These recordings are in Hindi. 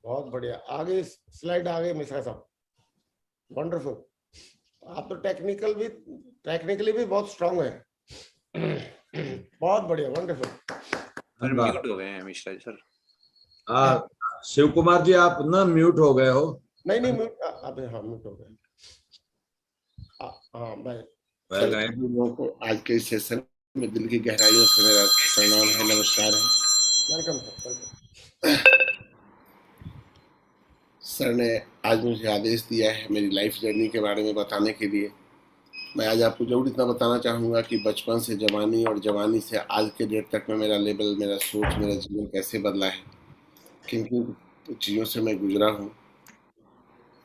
बहुत बढ़िया, आगे स्लाइड आगे मिश्रा साहब, वंडरफुल। आप तो टेक्निकली भी बहुत स्ट्रांग है। बहुत बढ़िया, वंडरफुल। म्यूट हो गए हैं मिश्रा जी सर। शिव कुमार जी आप ना म्यूट हो गए हो। नहीं म्यूट, अबे हाँ म्यूट हो गए। हाँ भाई, सभी लोगों को आज के सेशन में दिल की गहराइयों से मेरा प्रणाम है, नमस्कार है। Welcome sir. सर ने आज मुझे आदेश दिया है मेरी लाइफ जर्नी के बारे में बताने के लिए। मैं आज आपको जरूर इतना बताना चाहूँगा कि बचपन से जवानी और जवानी से आज के डेट तक में मेरा लेवल, मेरा सोच, मेरा जीवन कैसे बदला है, किन किन चीज़ों से मैं गुजरा हूँ।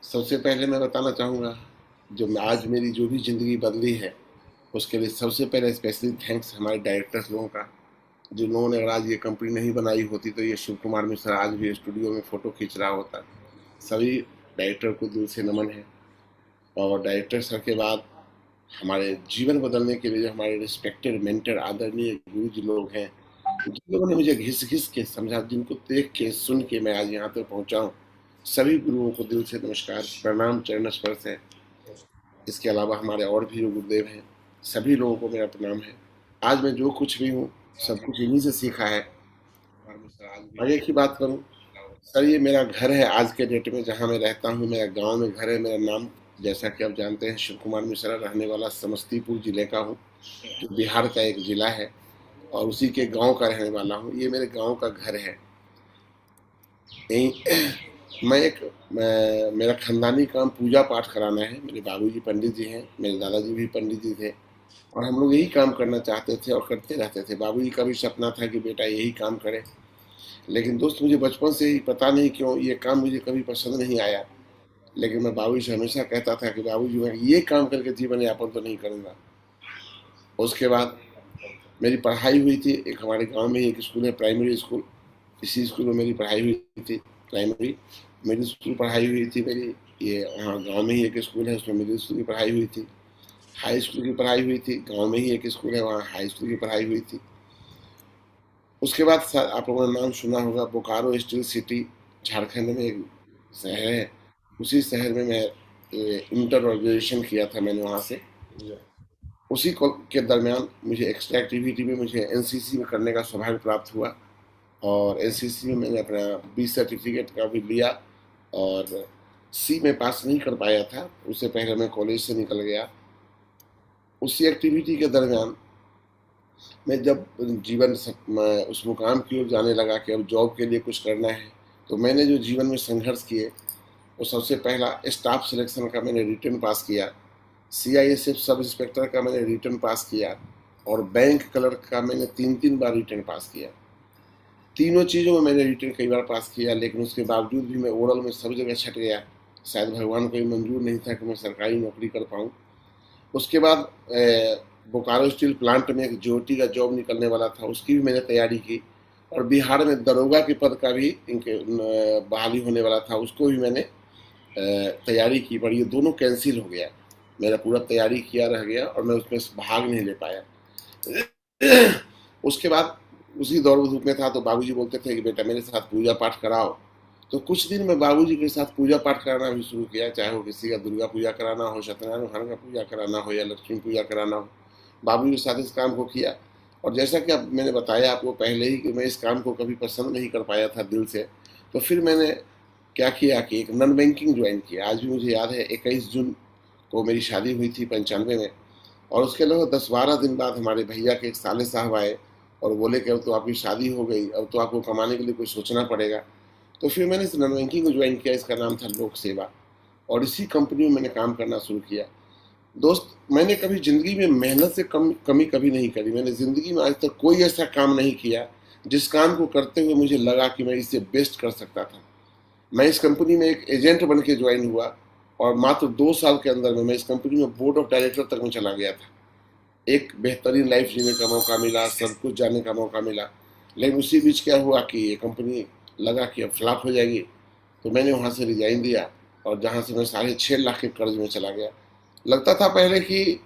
सबसे पहले मैं बताना चाहूँगा जो आज मेरी जो भी ज़िंदगी बदली है उसके लिए सबसे पहले स्पेशली थैंक्स हमारे डायरेक्टर्स लोगों का, जिन लोगों ने अगर आज ये कंपनी नहीं बनाई होती तो ये शिव कुमार मिश्रा आज भी स्टूडियो में फ़ोटो खींच रहा होता। सभी डायरेक्टर को दिल से नमन है। और डायरेक्टर सर के बाद हमारे जीवन बदलने के लिए जो हमारे रिस्पेक्टेड मेंटर आदरणीय गुरु जी लोग हैं, जिन लोगों ने मुझे घिस घिस के समझा, जिनको देख के सुन के मैं आज यहाँ तक पहुँचा हूँ, सभी गुरुओं को दिल से नमस्कार, प्रणाम, चरण स्पर्श है। इसके अलावा हमारे और भी गुरुदेव हैं, सभी लोगों को मेरा प्रणाम है। आज मैं जो कुछ भी हूँ सब कुछ इन्हीं से सीखा है। आगे की बात करूँ सर, ये मेरा घर है आज के डेट में जहाँ मैं रहता हूँ, मेरा गांव में घर है। मेरा नाम जैसा कि आप जानते हैं शिव कुमार मिश्रा, रहने वाला समस्तीपुर जिले का हूँ, जो बिहार का एक ज़िला है, और उसी के गांव का रहने वाला हूँ। ये मेरे गांव का घर है। मेरा खानदानी काम पूजा पाठ कराना है। मेरे बाबूजी पंडित जी हैं, मेरे दादाजी भी पंडित जी थे, और हम लोग यही काम करना चाहते थे और करते रहते थे। बाबूजी का भी सपना था कि बेटा यही काम करे, लेकिन दोस्त मुझे बचपन से ही पता नहीं क्यों ये काम मुझे कभी पसंद नहीं आया। लेकिन मैं बाबूजी से हमेशा कहता था कि बाबूजी मैं ये काम करके जीवन यापन तो नहीं करूँगा। उसके बाद मेरी पढ़ाई हुई थी, एक हमारे गांव में ही एक स्कूल है, प्राइमरी स्कूल, इसी स्कूल में मेरी पढ़ाई हुई थी। प्राइमरी मिडिल स्कूल पढ़ाई हुई थी मेरी, ये वहाँ गाँव में ही एक स्कूल है, उसमें मिडिल स्कूल की पढ़ाई हुई थी। हाई स्कूल की पढ़ाई हुई थी, गाँव में ही एक स्कूल है, वहाँ हाई स्कूल की पढ़ाई हुई थी। उसके बाद आप लोगों ने नाम सुना होगा, बोकारो स्टील सिटी झारखंड में एक शहर है, उसी शहर में मैं इंटर और ग्रेजुएशन किया था मैंने वहाँ से। उसी के दरमियान मुझे एक्स्ट्रा एक्टिविटी में मुझे एनसीसी में करने का सौभाग्य प्राप्त हुआ, और एनसीसी में मैंने अपना बी सर्टिफिकेट का भी लिया, और सी में पास नहीं कर पाया था, उससे पहले मैं कॉलेज से निकल गया। उसी एक्टिविटी के दरमियान मैं जब जीवन उस मुकाम की ओर जाने लगा कि अब जॉब के लिए कुछ करना है, तो मैंने जो जीवन में संघर्ष किए वो सबसे पहला स्टाफ सिलेक्शन का मैंने रिटर्न पास किया, CISF सब इंस्पेक्टर का मैंने रिटर्न पास किया, और बैंक क्लर्क का मैंने 3 बार रिटर्न पास किया। तीनों चीज़ों में मैंने रिटर्न कई बार पास किया, लेकिन उसके बावजूद भी मैं ओरल में सब जगह छट गया। शायद भगवान को मंजूर नहीं था कि मैं सरकारी नौकरी कर पाऊँ। उसके बाद बोकारो स्टील प्लांट में एक ज्योति का जॉब निकलने वाला था, उसकी भी मैंने तैयारी की, और बिहार में दरोगा के पद का भी इनके बहाली होने वाला था, उसको भी मैंने तैयारी की, पर ये दोनों कैंसिल हो गया। मेरा पूरा तैयारी किया रह गया और मैं उसमें भाग नहीं ले पाया। उसके बाद उसी दौड़ धूप में था तो बाबूजी बोलते थे कि बेटा मेरे साथ पूजा पाठ कराओ, तो कुछ दिन मैं बाबूजी के साथ पूजा पाठ कराना भी शुरू किया, चाहे वो किसी का दुर्गा पूजा कराना हो, सत्यनारायण का पूजा कराना हो, या लक्ष्मी पूजा कराना हो, बाबूजी के साथ इस काम को किया। और जैसा कि अब मैंने बताया आपको पहले ही कि मैं इस काम को कभी पसंद नहीं कर पाया था दिल से, तो फिर मैंने क्या किया कि एक नॉन बैंकिंग ज्वाइन किया। आज भी मुझे याद है 21 जून को मेरी शादी हुई थी 95 में, और उसके अलावा 10-12 दिन बाद हमारे भैया के एक साले साहब आए और बोले कि अब तो आपकी शादी हो गई, अब तो आपको कमाने के लिए कुछ सोचना पड़ेगा। तो फिर मैंने इस नॉन बैंकिंग को ज्वाइन किया, इसका नाम था लोक सेवा, और इसी कंपनी में मैंने काम करना शुरू किया। दोस्त, मैंने कभी ज़िंदगी में मेहनत से कमी कभी नहीं करी। मैंने ज़िंदगी में आज तक कोई ऐसा काम नहीं किया जिस काम को करते हुए मुझे लगा कि मैं इससे बेस्ट कर सकता था। मैं इस कंपनी में एक एजेंट बन के ज्वाइन हुआ, और मात्र 2 साल के अंदर में मैं इस कंपनी में बोर्ड ऑफ डायरेक्टर तक में चला गया था। एक बेहतरीन लाइफ जीने का मौका मिला, सब कुछ जानने का मौका मिला, लेकिन उसी बीच क्या हुआ कि ये कंपनी लगा कि अब फ्लॉप हो जाएगी, तो मैंने वहाँ से रिजाइन दिया, और जहाँ से मैं 6.5 लाख के कर्ज में चला गया। लगता था पहले कि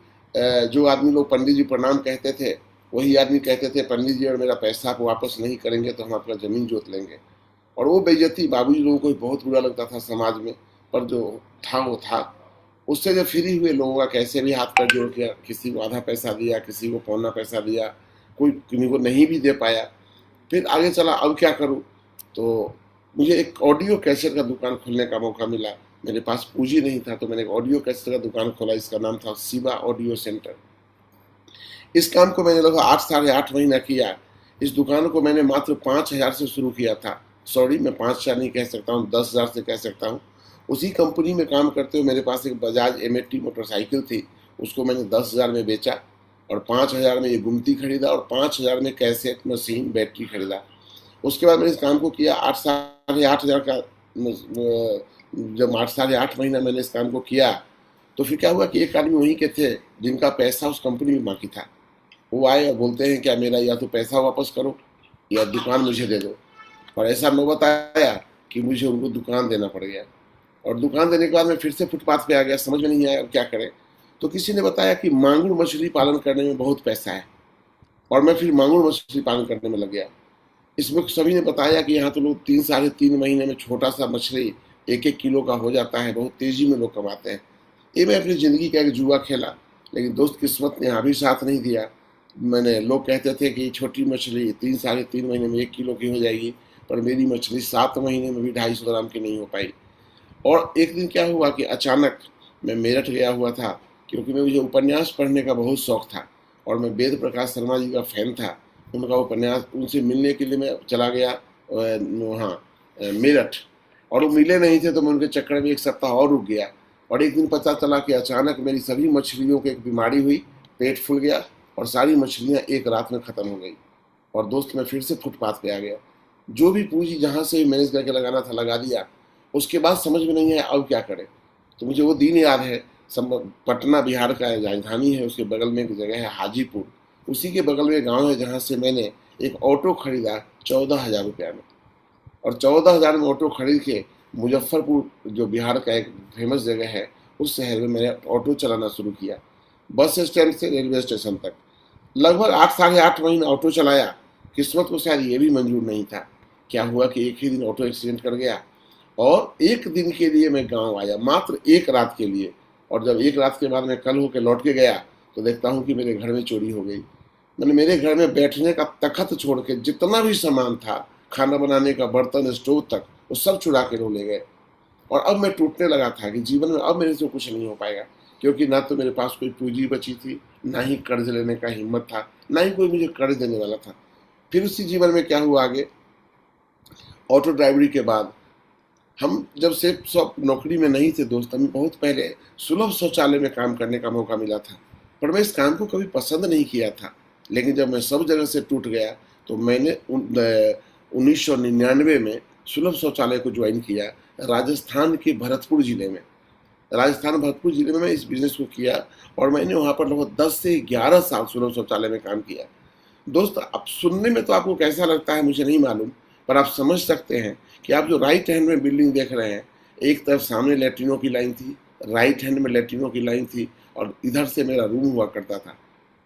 जो आदमी लोग पंडित जी प्रणाम कहते थे, वही आदमी कहते थे पंडित जी और मेरा पैसा आप वापस नहीं करेंगे तो हम आपका ज़मीन जोत लेंगे। और वो बेइज्जती बाबूजी लोगों को बहुत बुरा लगता था समाज में, पर जो था वो था। उससे जो फ्री हुए लोगों का कैसे भी हाथ पैर जोड़ किया, किसी को आधा पैसा दिया, किसी को पौना पैसा दिया, कोई किसी को नहीं भी दे पाया। फिर आगे चला, अब क्या करूं? तो मुझे एक ऑडियो कैसेट का दुकान खोलने का मौका मिला। मेरे पास पूंजी नहीं था, तो मैंने एक ऑडियो कैसेट का दुकान खोला। इसका नाम था शिवा ऑडियो सेंटर। इस काम को मैंने लगभग 8 साढ़े 8 महीना किया। इस दुकान को मैंने मात्र 5,000 से शुरू किया था। सॉरी, मैं 5,000 नहीं कह सकता हूँ, 10,000 से कह सकता हूँ। उसी कंपनी में काम करते हुए मेरे पास एक बजाज M80 मोटरसाइकिल थी। उसको मैंने 10,000 में बेचा और 5,000 में ये गुमती खरीदा और 5,000 में कैसेट मशीन बैटरी खरीदा। उसके बाद मैंने इस काम को किया 8 साढ़े 8 हज़ार का। जब 8 साढ़े 8 महीना मैंने इस काम को किया, तो फिर क्या हुआ कि एक आदमी वहीं के थे जिनका पैसा उस कंपनी में बाकी था। वो आए और बोलते हैं, क्या मेरा या तो पैसा वापस करो या दुकान मुझे दे दो। और ऐसा नौबत आया कि मुझे उनको दुकान देना पड़ गया। और दुकान देने के बाद मैं फिर से फुटपाथ पे आ गया, समझ में नहीं आया अब क्या करें। तो किसी ने बताया कि मांगुर मछली पालन करने में बहुत पैसा है, और मैं फिर मांगुर मछली पालन करने में लग गया। इसमें सभी ने बताया कि यहाँ तो लोग 3 साढ़े 3 महीने में छोटा सा मछली 1-1 किलो का हो जाता है, बहुत तेजी में लोग कमाते हैं। ये मैं अपनी ज़िंदगी का एक जुआ खेला, लेकिन दोस्त किस्मत ने यहाँ भी साथ नहीं दिया। लोग कहते थे कि छोटी मछली 3 साढ़े 3 महीने में 1 किलो की हो जाएगी, पर मेरी मछली 7 महीने में भी 250 ग्राम की नहीं हो पाई। और एक दिन क्या हुआ कि अचानक मैं मेरठ गया हुआ था, क्योंकि मुझे उपन्यास पढ़ने का बहुत शौक था और मैं वेद प्रकाश शर्मा जी का फैन था। उनका उपन्यास, उनसे मिलने के लिए मैं चला गया वहाँ मेरठ, और वो मिले नहीं थे, तो मैं उनके चक्कर में 1 सप्ताह और रुक गया। और एक दिन पता चला कि अचानक मेरी सभी मछलियों को एक बीमारी हुई, पेट फूल गया और सारी मछलियाँ एक रात में ख़त्म हो गई। और दोस्त, मैं फिर से फुटपाथ पे आ गया। जो भी पूंजी जहाँ से मैनेज करके लगाना था लगा दिया। उसके बाद समझ में नहीं आया अब क्या करें। तो मुझे वो दिन याद है, पटना बिहार का राजधानी है, उसके बगल में एक जगह है हाजीपुर, उसी के बगल में गांव है जहाँ से मैंने एक ऑटो खरीदा 14,000 रुपया में। और 14,000 में ऑटो खरीद के मुजफ्फरपुर, जो बिहार का एक फेमस जगह है, उस शहर में मैंने ऑटो चलाना शुरू किया, बस स्टैंड से रेलवे स्टेशन तक। लगभग 8 साढ़े 8 महीने ऑटो चलाया। किस्मत को शायद ये भी मंजूर नहीं था। क्या हुआ कि एक ही दिन ऑटो एक्सीडेंट कर गया और एक दिन के लिए मैं गांव आया, मात्र एक रात के लिए। और जब एक रात के बाद मैं कल होकर लौट के गया, तो देखता हूँ कि मेरे घर में चोरी हो गई। मैंने मेरे घर में बैठने का तखत छोड़ के जितना भी सामान था, खाना बनाने का बर्तन, स्टोव तक, वो सब चुरा के ले गए। और अब मैं टूटने लगा था कि जीवन में अब मेरे से कुछ नहीं हो पाएगा, क्योंकि ना तो मेरे पास कोई पूंजी बची थी, ना ही कर्ज लेने का हिम्मत था, ना ही कोई मुझे कर्ज देने वाला था। फिर उसी जीवन में क्या हुआ आगे, ऑटो ड्राइवरी के बाद हम जब से सब नौकरी में नहीं थे दोस्त, हमें बहुत पहले सुलभ शौचालय में काम करने का मौका मिला था, पर मैं इस काम को कभी पसंद नहीं किया था। लेकिन जब मैं सब जगह से टूट गया, तो मैंने 1999 में सुलभ शौचालय को ज्वाइन किया, राजस्थान के भरतपुर जिले में। राजस्थान भरतपुर जिले में मैं इस बिजनेस को किया और मैंने वहाँ पर लगभग 10 से 11 साल सुलभ शौचालय में काम किया। दोस्त, अब सुनने में तो आपको कैसा लगता है मुझे नहीं मालूम, पर आप समझ सकते हैं कि आप जो राइट हैंड में बिल्डिंग देख रहे हैं, एक तरफ सामने लैट्रिनों की लाइन थी, राइट हैंड में लैट्रिनों की लाइन थी, और इधर से मेरा रूम हुआ करता था।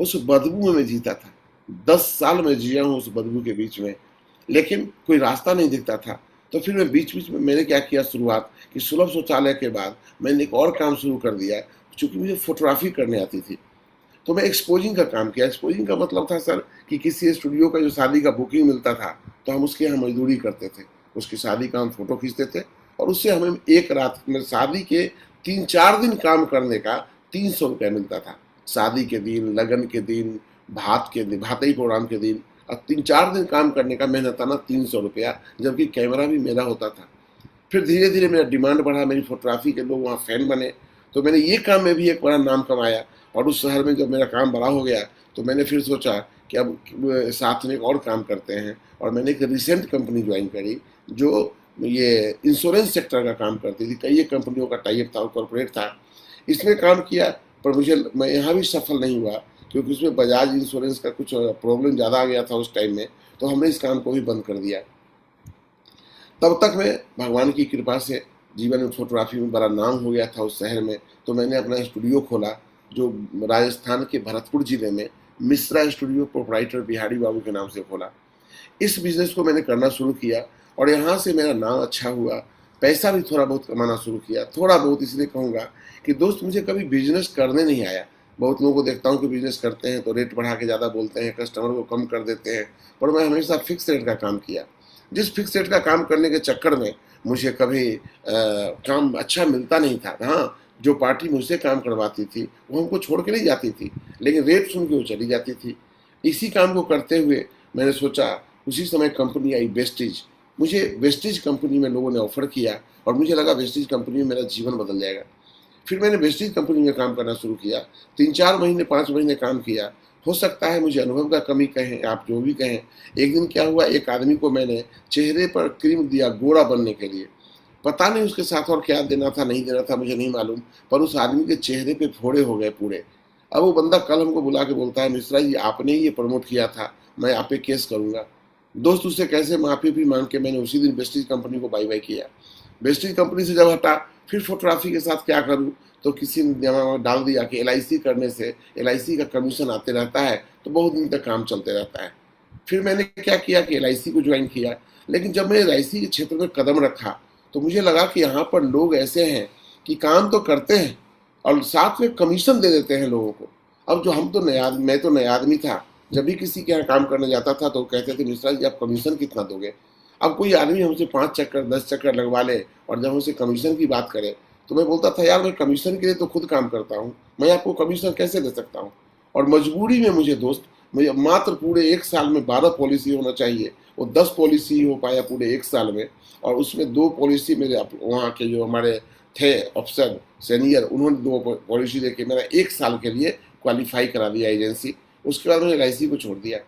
उस बदबू में मैं जीता था। 10 साल में जिया हूँ उस बदबू के बीच में, लेकिन कोई रास्ता नहीं दिखता था। तो फिर मैं बीच बीच में मैंने क्या किया, शुरुआत कि सुलभ शौचालय के बाद मैंने एक और काम शुरू कर दिया, चूँकि मुझे फोटोग्राफी करने आती थी। तो मैं एक्सपोजिंग का काम किया। एक्सपोजिंग का मतलब था सर कि किसी स्टूडियो का जो शादी का बुकिंग मिलता था, तो हम उसके यहाँ मजदूरी करते थे, उसकी शादी का हम फोटो खींचते थे, और उससे हमें एक रात में शादी के 3-4 दिन काम करने का 300 रुपया मिलता था। शादी के दिन, लगन के दिन, भातई प्रोग्राम के दिन, और 3-4 दिन काम करने का मेहनताना 300 रुपया, जबकि कैमरा भी मेरा होता था। फिर धीरे धीरे मेरा डिमांड बढ़ा, मेरी फोटोग्राफी के लोग वहाँ फैन बने, तो मैंने ये काम में भी एक बड़ा नाम कमाया। और उस शहर में जब मेरा काम बड़ा हो गया, तो मैंने फिर सोचा कि अब साथ में एक और काम करते हैं, और मैंने एक रिसेंट कंपनी ज्वाइन करी जो ये इंश्योरेंस सेक्टर का काम करती थी। कई कंपनियों का टाइप था, कॉर्पोरेट था, इसमें काम किया, पर मैं यहाँ भी सफल नहीं हुआ, क्योंकि उसमें बजाज इंश्योरेंस का कुछ प्रॉब्लम ज़्यादा आ गया था उस टाइम में, तो हमने इस काम को भी बंद कर दिया। तब तक मैं भगवान की कृपा से जीवन में फोटोग्राफी में बड़ा नाम हो गया था उस शहर में। तो मैंने अपना स्टूडियो खोला, जो राजस्थान के भरतपुर जिले में मिश्रा स्टूडियो प्रोपराइटर बिहारी बाबू के नाम से खोला। इस बिजनेस को मैंने करना शुरू किया और यहाँ से मेरा नाम अच्छा हुआ, पैसा भी थोड़ा बहुत कमाना शुरू किया। थोड़ा बहुत इसलिए कहूँगा कि दोस्त मुझे कभी बिजनेस करने नहीं आया। बहुत लोगों को देखता हूँ कि बिजनेस करते हैं तो रेट बढ़ा के ज़्यादा बोलते हैं, कस्टमर को कम कर देते हैं, पर मैं हमेशा फिक्स रेट का काम किया। जिस फिक्स रेट का काम करने के चक्कर में मुझे कभी काम अच्छा मिलता नहीं था। हाँ, जो पार्टी मुझसे काम करवाती थी वो हमको छोड़ के नहीं जाती थी, लेकिन रेट सुन के वो चली जाती थी। इसी काम को करते हुए मैंने सोचा, उसी समय कंपनी आई वेस्टीज। मुझे वेस्टीज कंपनी में लोगों ने ऑफर किया और मुझे लगा वेस्टीज कंपनी में मेरा जीवन बदल जाएगा। फिर मैंने वेस्टीज कंपनी में काम करना शुरू किया। 3-4 महीने 5 महीने काम किया। हो सकता है मुझे अनुभव का कमी कहें, आप जो भी कहें। एक दिन क्या हुआ, एक आदमी को मैंने चेहरे पर क्रीम दिया गोरा बनने के लिए। पता नहीं उसके साथ और क्या देना था नहीं देना था मुझे नहीं मालूम, पर उस आदमी के चेहरे पे फोड़े हो गए पूरे। अब वो बंदा कल हमको बुला के बोलता है, मिश्रा जी आपने ही ये प्रमोट किया था, मैं आप पे केस करूंगा। दोस्त उससे कैसे माफी भी मांग के मैंने उसी दिन वेस्टीज कंपनी को बाय बाय किया। वेस्टीज कंपनी से जब हटा, फिर फोटोग्राफी के साथ क्या करूं, तो किसी ने दिमाग डाल दिया कि LIC करने से LIC का कमीशन आते रहता है तो बहुत दिन तक काम चलते रहता है। फिर मैंने क्या किया कि LIC को ज्वाइन किया। लेकिन जब मैं LIC के क्षेत्र में कदम रखा तो मुझे लगा कि यहाँ पर लोग ऐसे हैं कि काम तो करते हैं और साथ में कमीशन दे देते हैं लोगों को। अब जो हम तो मैं तो नया आदमी था, जब भी किसी के यहाँ काम करने जाता था तो कहते थे, मिश्रा जी आप कमीशन कितना दोगे। अब कोई आदमी हमसे 5 चक्कर 10 चक्कर लगवा ले और जब हमसे कमीशन की बात करे तो मैं बोलता था, यार मैं कमीशन के लिए तो खुद काम करता हूँ, मैं आपको कमीशन कैसे दे सकता हूँ। और मजबूरी में मुझे दोस्त, मुझे मात्र पूरे 1 साल में 12 पॉलिसी होना चाहिए, वो 10 पॉलिसी हो पाया पूरे 1 साल में। और उसमें 2 पॉलिसी मेरे वहाँ के जो हमारे थे अफसर सीनियर, उन्होंने 2 पॉलिसी देके मेरा 1 साल के लिए क्वालिफाई करा दिया एजेंसी। उसके बाद मैंने LIC को छोड़ दिया।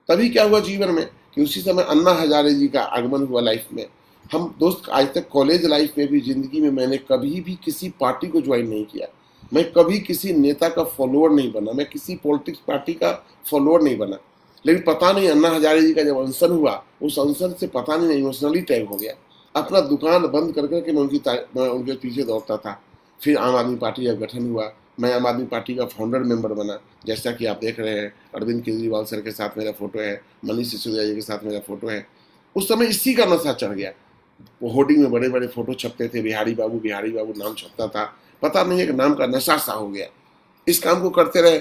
तभी क्या हुआ जीवन में कि उसी समय अन्ना हजारे जी का आगमन हुआ लाइफ में। हम दोस्त आज तक कॉलेज लाइफ में भी, जिंदगी में मैंने कभी भी किसी पार्टी को ज्वाइन नहीं किया। मैं कभी किसी नेता का फॉलोअर नहीं बना, मैं किसी पॉलिटिक्स पार्टी का फॉलोअर नहीं बना। लेकिन पता नहीं अन्ना हजारे जी का जब अनशन हुआ, उस अनशन से पता नहीं इमोशनली टैग हो गया। अपना दुकान बंद कर करके मैं उनके पीछे दौड़ता था। फिर आम आदमी पार्टी का गठन हुआ, मैं आम आदमी पार्टी का फाउंडर मेंबर बना। जैसा कि आप देख रहे हैं, अरविंद केजरीवाल सर के साथ मेरा फोटो है, मनीष सिसोदिया जी के साथ मेरा फोटो है। उस समय इसी का नशा चढ़ गया। वो होर्डिंग में बड़े बड़े फोटो छपते थे, बिहारी बाबू नाम छपता था। पता नहीं एक नाम का नशा सा हो गया। इस काम को करते रहे।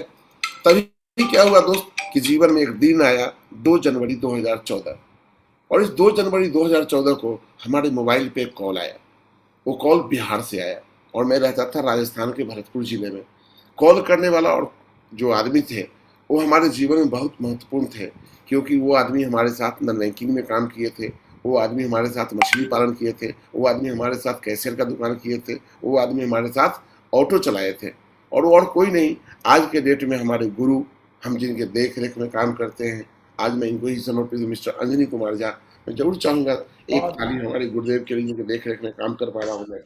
तभी क्या हुआ दोस्त कि जीवन में एक दिन आया 2 जनवरी 2014, और इस 2 जनवरी 2014 को हमारे मोबाइल पे एक कॉल आया। वो कॉल बिहार से आया और मैं रहता था राजस्थान के भरतपुर जिले में। कॉल करने वाला और जो आदमी थे वो हमारे जीवन में बहुत महत्वपूर्ण थे, क्योंकि वो आदमी हमारे साथ नॉन बैंकिंग में काम किए थे, वो आदमी हमारे साथ मछली पालन किए थे, वो आदमी हमारे साथ कैशियर का दुकान किए थे, वो आदमी हमारे साथ ऑटो चलाए थे। और वो और कोई नहीं, आज के डेट में हमारे गुरु, हम जिनके देख रेख में काम करते हैं, आज मैं इनको ही समर्पित हूँ, मिस्टर अंजनी कुमार झा। मैं जरूर चाहूँगा एक ताली हमारे गुरुदेव के लिए, जिनके देख रेख में काम कर पा रहा हूँ मैं।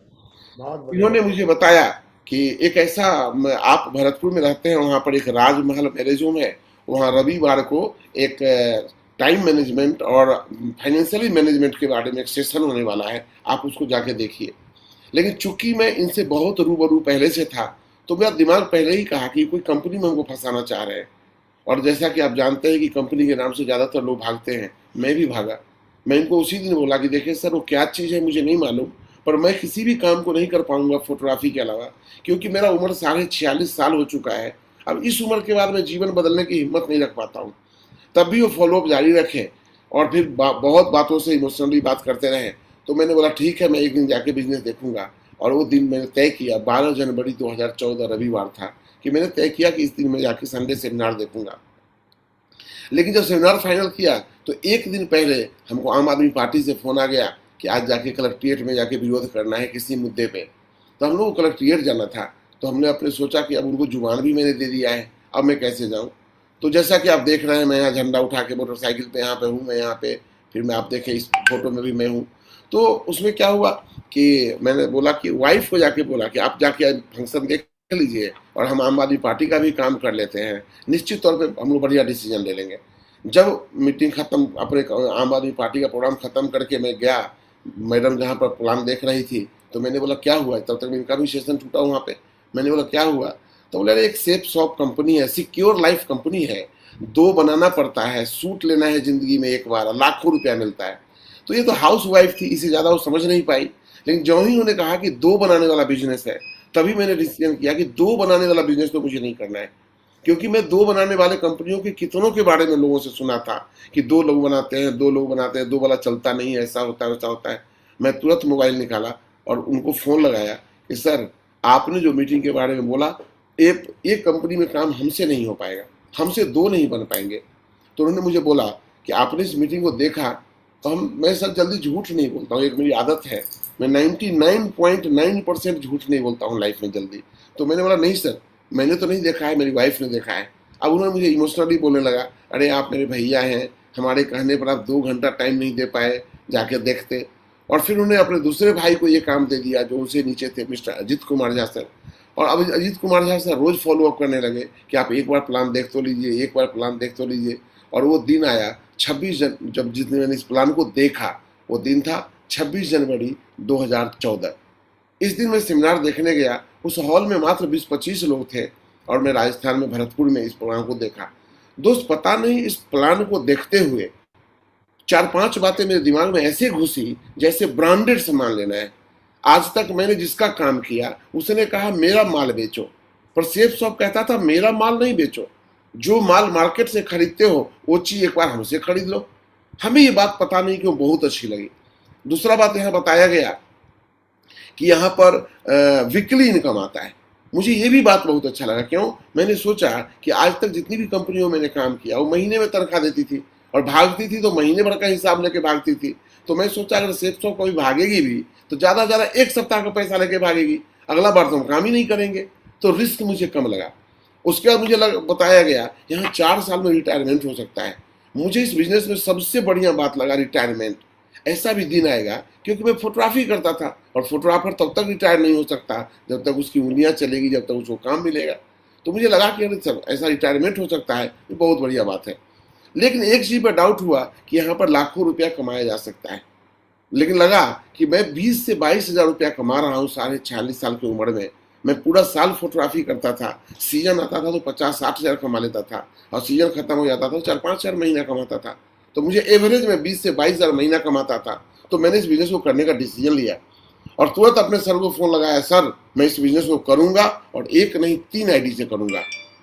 इन्होंने मुझे बताया कि एक ऐसा, आप भरतपुर में रहते हैं, वहाँ पर एक राजमहल मैरिज होम है, वहाँ रविवार को एक टाइम मैनेजमेंट और फाइनेंशियली मैनेजमेंट के बारे में एक सेशन होने वाला है, आप उसको जाके देखिए। लेकिन चूंकि मैं इनसे बहुत रूबरू पहले से था तो मेरा दिमाग पहले ही कहा कि कोई कंपनी में हमको फंसाना चाह रहे हैं। और जैसा कि आप जानते हैं कि कंपनी के नाम से ज़्यादातर लोग भागते हैं, मैं भी भागा। मैं इनको उसी दिन बोला कि देखिए सर, वो क्या चीज़ है मुझे नहीं मालूम, पर मैं किसी भी काम को नहीं कर पाऊंगा फोटोग्राफी के अलावा, क्योंकि मेरा उम्र 46.5 साल हो चुका है। अब इस उम्र के बाद मैं जीवन बदलने की हिम्मत नहीं रख पाता हूँ। तब भी वो फॉलोअप जारी रखे और फिर बहुत बातों से इमोशनली बात करते रहे। तो मैंने बोला ठीक है, मैं एक दिन जाके बिजनेस देखूंगा। और वो दिन मैंने तय किया, 12 जनवरी 2014 रविवार था, कि मैंने तय किया कि इस दिन मैं जाके संडे सेमिनार देखूंगा। लेकिन जब सेमिनार फाइनल किया तो एक दिन पहले हमको आम आदमी पार्टी से फोन आ गया कि आज जाके कलेक्ट्रेट में जाके विरोध करना है किसी मुद्दे पे। तो हम लोग को कलेक्ट्रेट जाना था। तो हमने अपने सोचा कि अब उनको जुबान भी मैंने दे दिया है, अब मैं कैसे जाऊँ। तो जैसा कि आप देख रहे हैं, मैं यहाँ झंडा उठा के मोटरसाइकिल पे यहाँ पे हूँ, मैं यहाँ पे, फिर मैं आप देखें इस फोटो में भी मैं हूँ। तो उसमें क्या हुआ कि मैंने बोला कि वाइफ को जाके बोला कि आप जाके फंक्शन देख लीजिए और हम आम आदमी पार्टी का भी काम कर लेते हैं, निश्चित तौर पे हम लोग बढ़िया डिसीजन ले लेंगे। जब मीटिंग खत्म, अपने आम आदमी पार्टी का प्रोग्राम खत्म करके मैं गया, मैडम जहाँ पर प्लान देख रही थी, तो मैंने बोला क्या हुआ, तब तक इनका भी सेशन छूटा वहाँ पे। मैंने बोला क्या हुआ, तो बोले एक सेफ शॉप कंपनी है, सिक्योर लाइफ कंपनी है, दो बनाना पड़ता है, सूट लेना है जिंदगी में एक बार, लाखों रुपया मिलता है। तो ये तो हाउस वाइफ थी, इससे ज्यादा वो समझ नहीं पाई। लेकिन जो ही उन्होंने कहा कि दो बनाने वाला बिजनेस है, तभी मैंने डिसीजन किया कि दो बनाने वाला बिजनेस तो मुझे नहीं करना है। क्योंकि मैं दो बनाने वाले कंपनियों के कितनों के बारे में लोगों से सुना था कि दो लोग बनाते हैं, दो लोग बनाते हैं, दो वाला चलता नहीं है, ऐसा होता है वैसा होता है। मैं तुरंत मोबाइल निकाला और उनको फोन लगाया कि सर, आपने जो मीटिंग के बारे में बोला, एक कंपनी में काम हमसे नहीं हो पाएगा, हमसे दो नहीं बन पाएंगे। तो उन्होंने मुझे बोला कि आपने इस मीटिंग को देखा तो मैं सर जल्दी झूठ नहीं बोलता हूँ, एक मेरी आदत है, मैं 99.9% झूठ नहीं बोलता हूँ लाइफ में जल्दी। तो मैंने बोला नहीं सर, मैंने तो नहीं देखा है, मेरी वाइफ ने देखा है। अब उन्होंने मुझे इमोशनली बोलने लगा, अरे आप मेरे भैया हैं, हमारे कहने पर आप 2 घंटा टाइम नहीं दे पाए, जाके देखते। और फिर उन्होंने अपने दूसरे भाई को ये काम दे दिया जो उनसे नीचे थे, मिस्टर अजीत कुमार झा सर। और अब अजीत कुमार झा सर रोज फॉलो अप करने लगे कि आप एक बार प्लान देख तो लीजिए, एक बार प्लान देख तो लीजिए। और वो दिन आया 26 जब जिस दिन मैंने इस प्लान को देखा, वो दिन था 26 जनवरी 2014। इस दिन मैं सेमिनार देखने गया, उस हॉल में मात्र 20-25 लोग थे और मैं राजस्थान में भरतपुर में इस प्लान को देखा। दोस्त, पता नहीं इस प्लान को देखते हुए 4-5 बातें मेरे दिमाग में ऐसे घुसी जैसे ब्रांडेड सामान लेना है। आज तक मैंने जिसका काम किया उसने कहा मेरा माल बेचो, पर सेफ शॉप कहता था मेरा माल नहीं बेचो, जो माल मार्केट से खरीदते हो वो चीज एक बार हमसे खरीद लो। हमें ये बात पता नहीं क्यों बहुत अच्छी लगी। दूसरा बात यहाँ बताया गया कि यहाँ पर वीकली इनकम आता है। मुझे ये भी बात बहुत अच्छा लगा। क्यों? मैंने सोचा कि आज तक जितनी भी कंपनियों में मैंने काम किया वो महीने में तनख्वाह देती थी और भागती थी तो महीने भर का हिसाब लेके भागती थी। तो मैं सोचा अगर सेफ शॉप कभी भागेगी भी तो ज्यादा ज्यादा 1 सप्ताह का पैसा लेके भागेगी, अगला बार तो हम काम ही नहीं करेंगे। तो रिस्क मुझे कम लगा। उसके बाद मुझे बताया गया यहाँ 4 साल में रिटायरमेंट हो सकता है। मुझे इस बिजनेस में सबसे बढ़िया बात लगा रिटायरमेंट। ऐसा भी दिन आएगा, क्योंकि मैं फोटोग्राफी करता था और फोटोग्राफर तब तक रिटायर नहीं हो सकता जब तक उसकी उंगलियां चलेगी, जब तक उसको काम मिलेगा। तो मुझे लगा कि अरे सर ऐसा रिटायरमेंट हो सकता है, ये बहुत बढ़िया बात है। लेकिन एक चीज पर डाउट हुआ कि यहाँ पर लाखों रुपया कमाया जा सकता है। लेकिन लगा कि मैं 20 से 22 हजार रुपया कमा रहा हूँ 46 साल की उम्र में। मैं पूरा साल फोटोग्राफी करता था, सीजन आता था तो 50-60 हजार कमा लेता था और सीजन खत्म हो जाता था तो 4-5 हजार महीना कमाता था। तो मुझे एवरेज में 20 से 22 हजार महीना कमाता था। तो मैंने इस बिजनेस को करने का डिसीजन लिया और तुरंत अपने सर को फोन लगाया, सर मैं इस बिजनेस को करूंगा और एक नहीं 3 आईडी से करूंगा।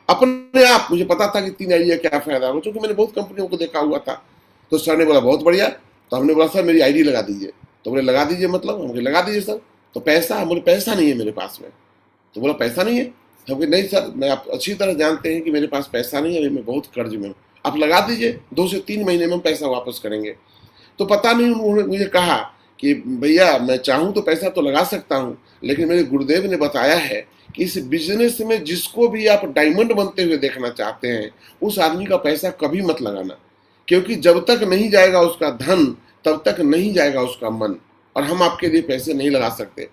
अपने आप मुझे पता था कि 3 आईडी का क्या फायदा होगा, क्योंकि मैंने बहुत कंपनियों को देखा हुआ था। तो सर ने बोला बहुत बढ़िया। तो हमने बोला सर मेरी आईडी लगा दीजिए। तो बोले लगा दीजिए मतलब? हमने लगा दीजिए सर। तो पैसा? बोले पैसा नहीं है मेरे पास में। तो बोला पैसा नहीं है? हम नहीं सर, मैं आप अच्छी तरह जानते हैं कि मेरे पास पैसा नहीं है, अभी मैं बहुत कर्ज में हूँ, आप लगा दीजिए, 2 से 3 महीने में हम पैसा वापस करेंगे। तो पता नहीं उन्होंने मुझे कहा कि भैया मैं चाहूँ तो पैसा तो लगा सकता हूँ, लेकिन मेरे गुरुदेव ने बताया है कि इस बिजनेस में जिसको भी आप डायमंड बनते हुए देखना चाहते हैं उस आदमी का पैसा कभी मत लगाना, क्योंकि जब तक नहीं जाएगा उसका धन तब तक नहीं जाएगा उसका मन, और हम आपके लिए पैसे नहीं लगा सकते।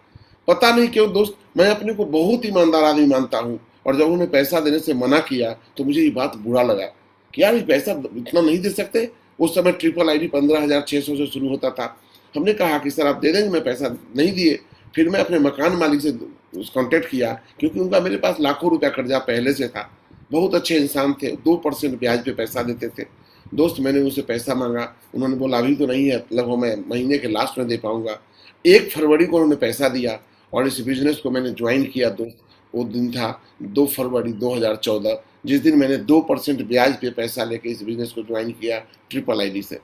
पता नहीं क्यों दोस्त, मैं अपने को बहुत ईमानदार आदमी मानता हूँ, और जब उन्होंने पैसा देने से मना किया तो मुझे ये बात बुरा लगा कि यार ये पैसा इतना नहीं दे सकते। उस समय ट्रिपल आईडी 15,600 से शुरू होता था। हमने कहा कि सर आप दे देंगे? मैं पैसा नहीं दिए। फिर मैं अपने मकान मालिक से कांटेक्ट किया, क्योंकि उनका मेरे पास लाखों रुपया कर्जा पहले से था। बहुत अच्छे इंसान थे, 2% ब्याज पे पैसा देते थे। दोस्त मैंने उनसे पैसा मांगा, उन्होंने बोला अभी तो नहीं है, लगभग मैं महीने के लास्ट में दे पाऊंगा। 1 फरवरी को उन्होंने पैसा दिया और इस बिजनेस को मैंने ज्वाइन किया। दोस्त वो दिन था 2 फरवरी 2014, जिस दिन मैंने 2% ब्याज पे पैसा लेके इस बिजनेस को ज्वाइन किया ट्रिपल आईडी से।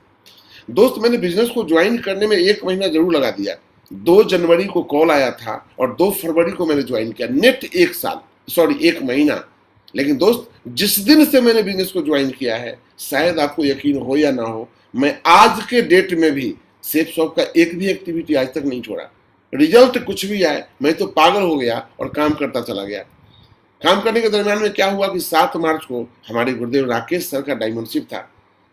दोस्त मैंने बिजनेस को ज्वाइन करने में 1 महीना जरूर लगा दिया। 2 जनवरी को कॉल आया था और 2 फरवरी को मैंने ज्वाइन किया। नेट 1 महीना। लेकिन दोस्त जिस दिन से मैंने बिजनेस को ज्वाइन किया है, शायद आपको यकीन हो या ना हो, मैं आज के डेट में भी सेफ शॉप का एक भी एक्टिविटी आज तक नहीं छोड़ा। रिजल्ट कुछ भी आए मैं तो पागल हो गया और काम करता चला गया। काम करने के दरमियान में क्या हुआ कि 7 मार्च को हमारे गुरुदेव राकेश सर का डायमंडशिप था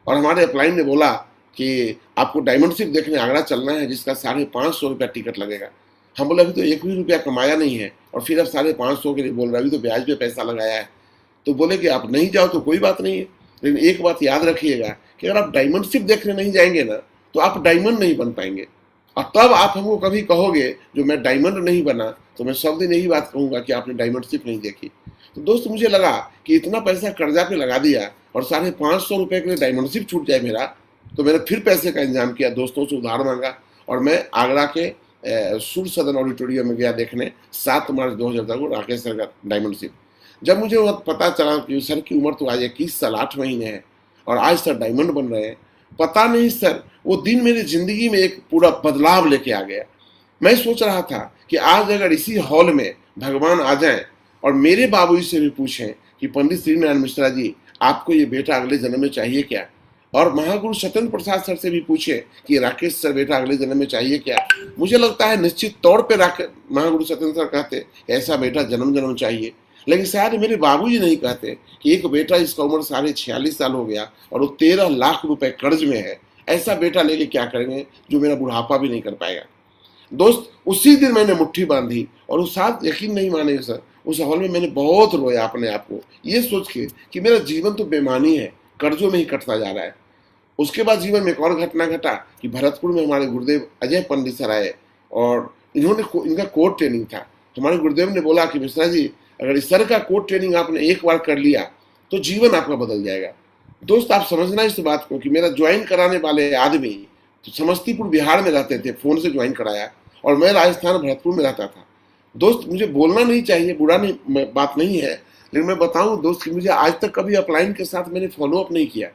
और हमारे अपलाइन ने बोला कि आपको डायमंडशिप देखने आगरा चलना है, जिसका 550 रुपया टिकट लगेगा। हम बोले अभी तो 1 भी रुपया कमाया नहीं है और फिर अब 550 के लिए बोल रहे, अभी तो ब्याज पे पैसा लगाया है। तो बोले कि आप नहीं जाओ तो कोई बात नहीं है, लेकिन एक बात याद रखिएगा कि अगर आप डायमंडशिप देखने नहीं जाएंगे ना तो आप डायमंड नहीं बन पाएंगे। और तब आप हमको कभी कहोगे जो मैं डायमंड नहीं बना, तो मैं सब दिन यही बात कहूंगा कि आपने डायमंडशिप नहीं देखी। तो दोस्त मुझे लगा कि इतना पैसा कर्जा पे लगा दिया और 550 रुपए के लिए डायमंडशिप छूट जाए मेरा, तो मैंने फिर पैसे का इंतजाम किया, दोस्तों से उधार मांगा और मैं आगरा के सूर्य सदन ऑडिटोरियम में गया देखने 7 मार्च 2010 को राकेश सर का डायमंडशिप। जब मुझे वह पता चला कि सर की उम्र तो आज 21 साल 8 महीने है और आज सर डायमंड बन रहे हैं, पता नहीं सर वो दिन मेरी जिंदगी में एक पूरा बदलाव लेके आ गया। मैं सोच रहा था कि आज अगर इसी हॉल में भगवान आ जाएं और मेरे बाबूजी से भी पूछें कि पंडित श्रीनारायण मिश्रा जी आपको ये बेटा अगले जन्म में चाहिए क्या, और महागुरु सत्येंद्र प्रसाद सर से भी पूछे कि राकेश सर बेटा अगले जन्म में चाहिए क्या, मुझे लगता है निश्चित तौर पे महागुरु सत्येंद्र सर कहते ऐसा बेटा जन्म जन्म चाहिए। लेकिन शायद मेरे बाबूजी नहीं कहते कि एक बेटा जिसका उम्र 46.5 साल हो गया और वो 13 लाख रुपए कर्ज में है, ऐसा बेटा लेके क्या करेंगे जो मेरा बुढ़ापा भी नहीं कर पाएगा। दोस्त उसी दिन मैंने मुट्ठी बांधी और उस साथ यकीन नहीं मानेंगे सर, उस हॉल में मैंने बहुत रोया अपने आप को, ये सोच के कि मेरा जीवन तो बेमानी है, कर्जों में ही कटता जा रहा है। उसके बाद जीवन में एक और घटना घटा कि भरतपुर में हमारे गुरुदेव अजय पंडित सर आए और इनका कोर्ट ट्रेनिंग था। हमारे गुरुदेव ने बोला कि मिश्रा जी अगर इस तरह का कोर्ट ट्रेनिंग आपने एक बार कर लिया तो जीवन आपका बदल जाएगा। दोस्त आप समझना इस बात को कि मेरा ज्वाइन कराने वाले आदमी तो समस्तीपुर बिहार में रहते थे, फोन से ज्वाइन कराया, और मैं राजस्थान भरतपुर में रहता था। दोस्त मुझे बोलना नहीं चाहिए, बुरा नहीं बात नहीं है, लेकिन मैं बताऊं दोस्त कि मुझे आज तक कभी अपलाइन के साथ मैंने फॉलो अप नहीं किया।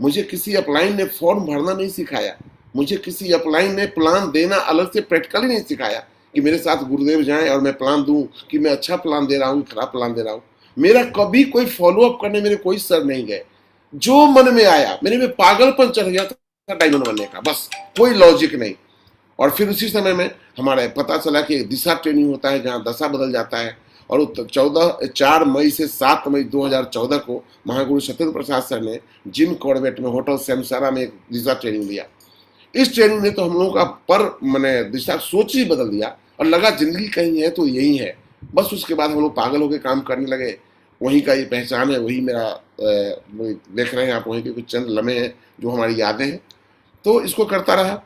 मुझे किसी अपलाइन ने फॉर्म भरना नहीं सिखाया, मुझे किसी अपलाइन ने प्लान देना अलग से प्रैक्टिकली नहीं सिखाया कि मेरे साथ गुरुदेव जाएं और मैं प्लान दूं कि मैं अच्छा प्लान दे रहा हूं खराब प्लान दे रहा हूं। मेरा कभी कोई फॉलो अप करने मेरे कोई सर नहीं गए। जो मन में आया, मेरे में पागलपन चढ़ गया था डायमंड बनने का, बस कोई लॉजिक नहीं। और फिर उसी समय में हमारे पता चला कि दिशा ट्रेनिंग होता है जहाँ दशा बदल जाता है, और 4 मई से 7 मई 2014 को महागुरु सत्येंद्र प्रसाद सर ने जिम कॉर्बेट में होटल सैमसारा में एक दिशा ट्रेनिंग दिया। इस ट्रेनिंग ने तो हम लोगों का मैंने दिशा सोच ही बदल दिया और लगा जिंदगी कहीं है तो यही है। बस उसके बाद हम लोग पागल होकर काम करने लगे। वहीं का ये पहचान है, वही मेरा देख रहे हैं आप, वहीं के कुछ चंद लम्हे हैं जो हमारी यादें हैं। तो इसको करता रहा।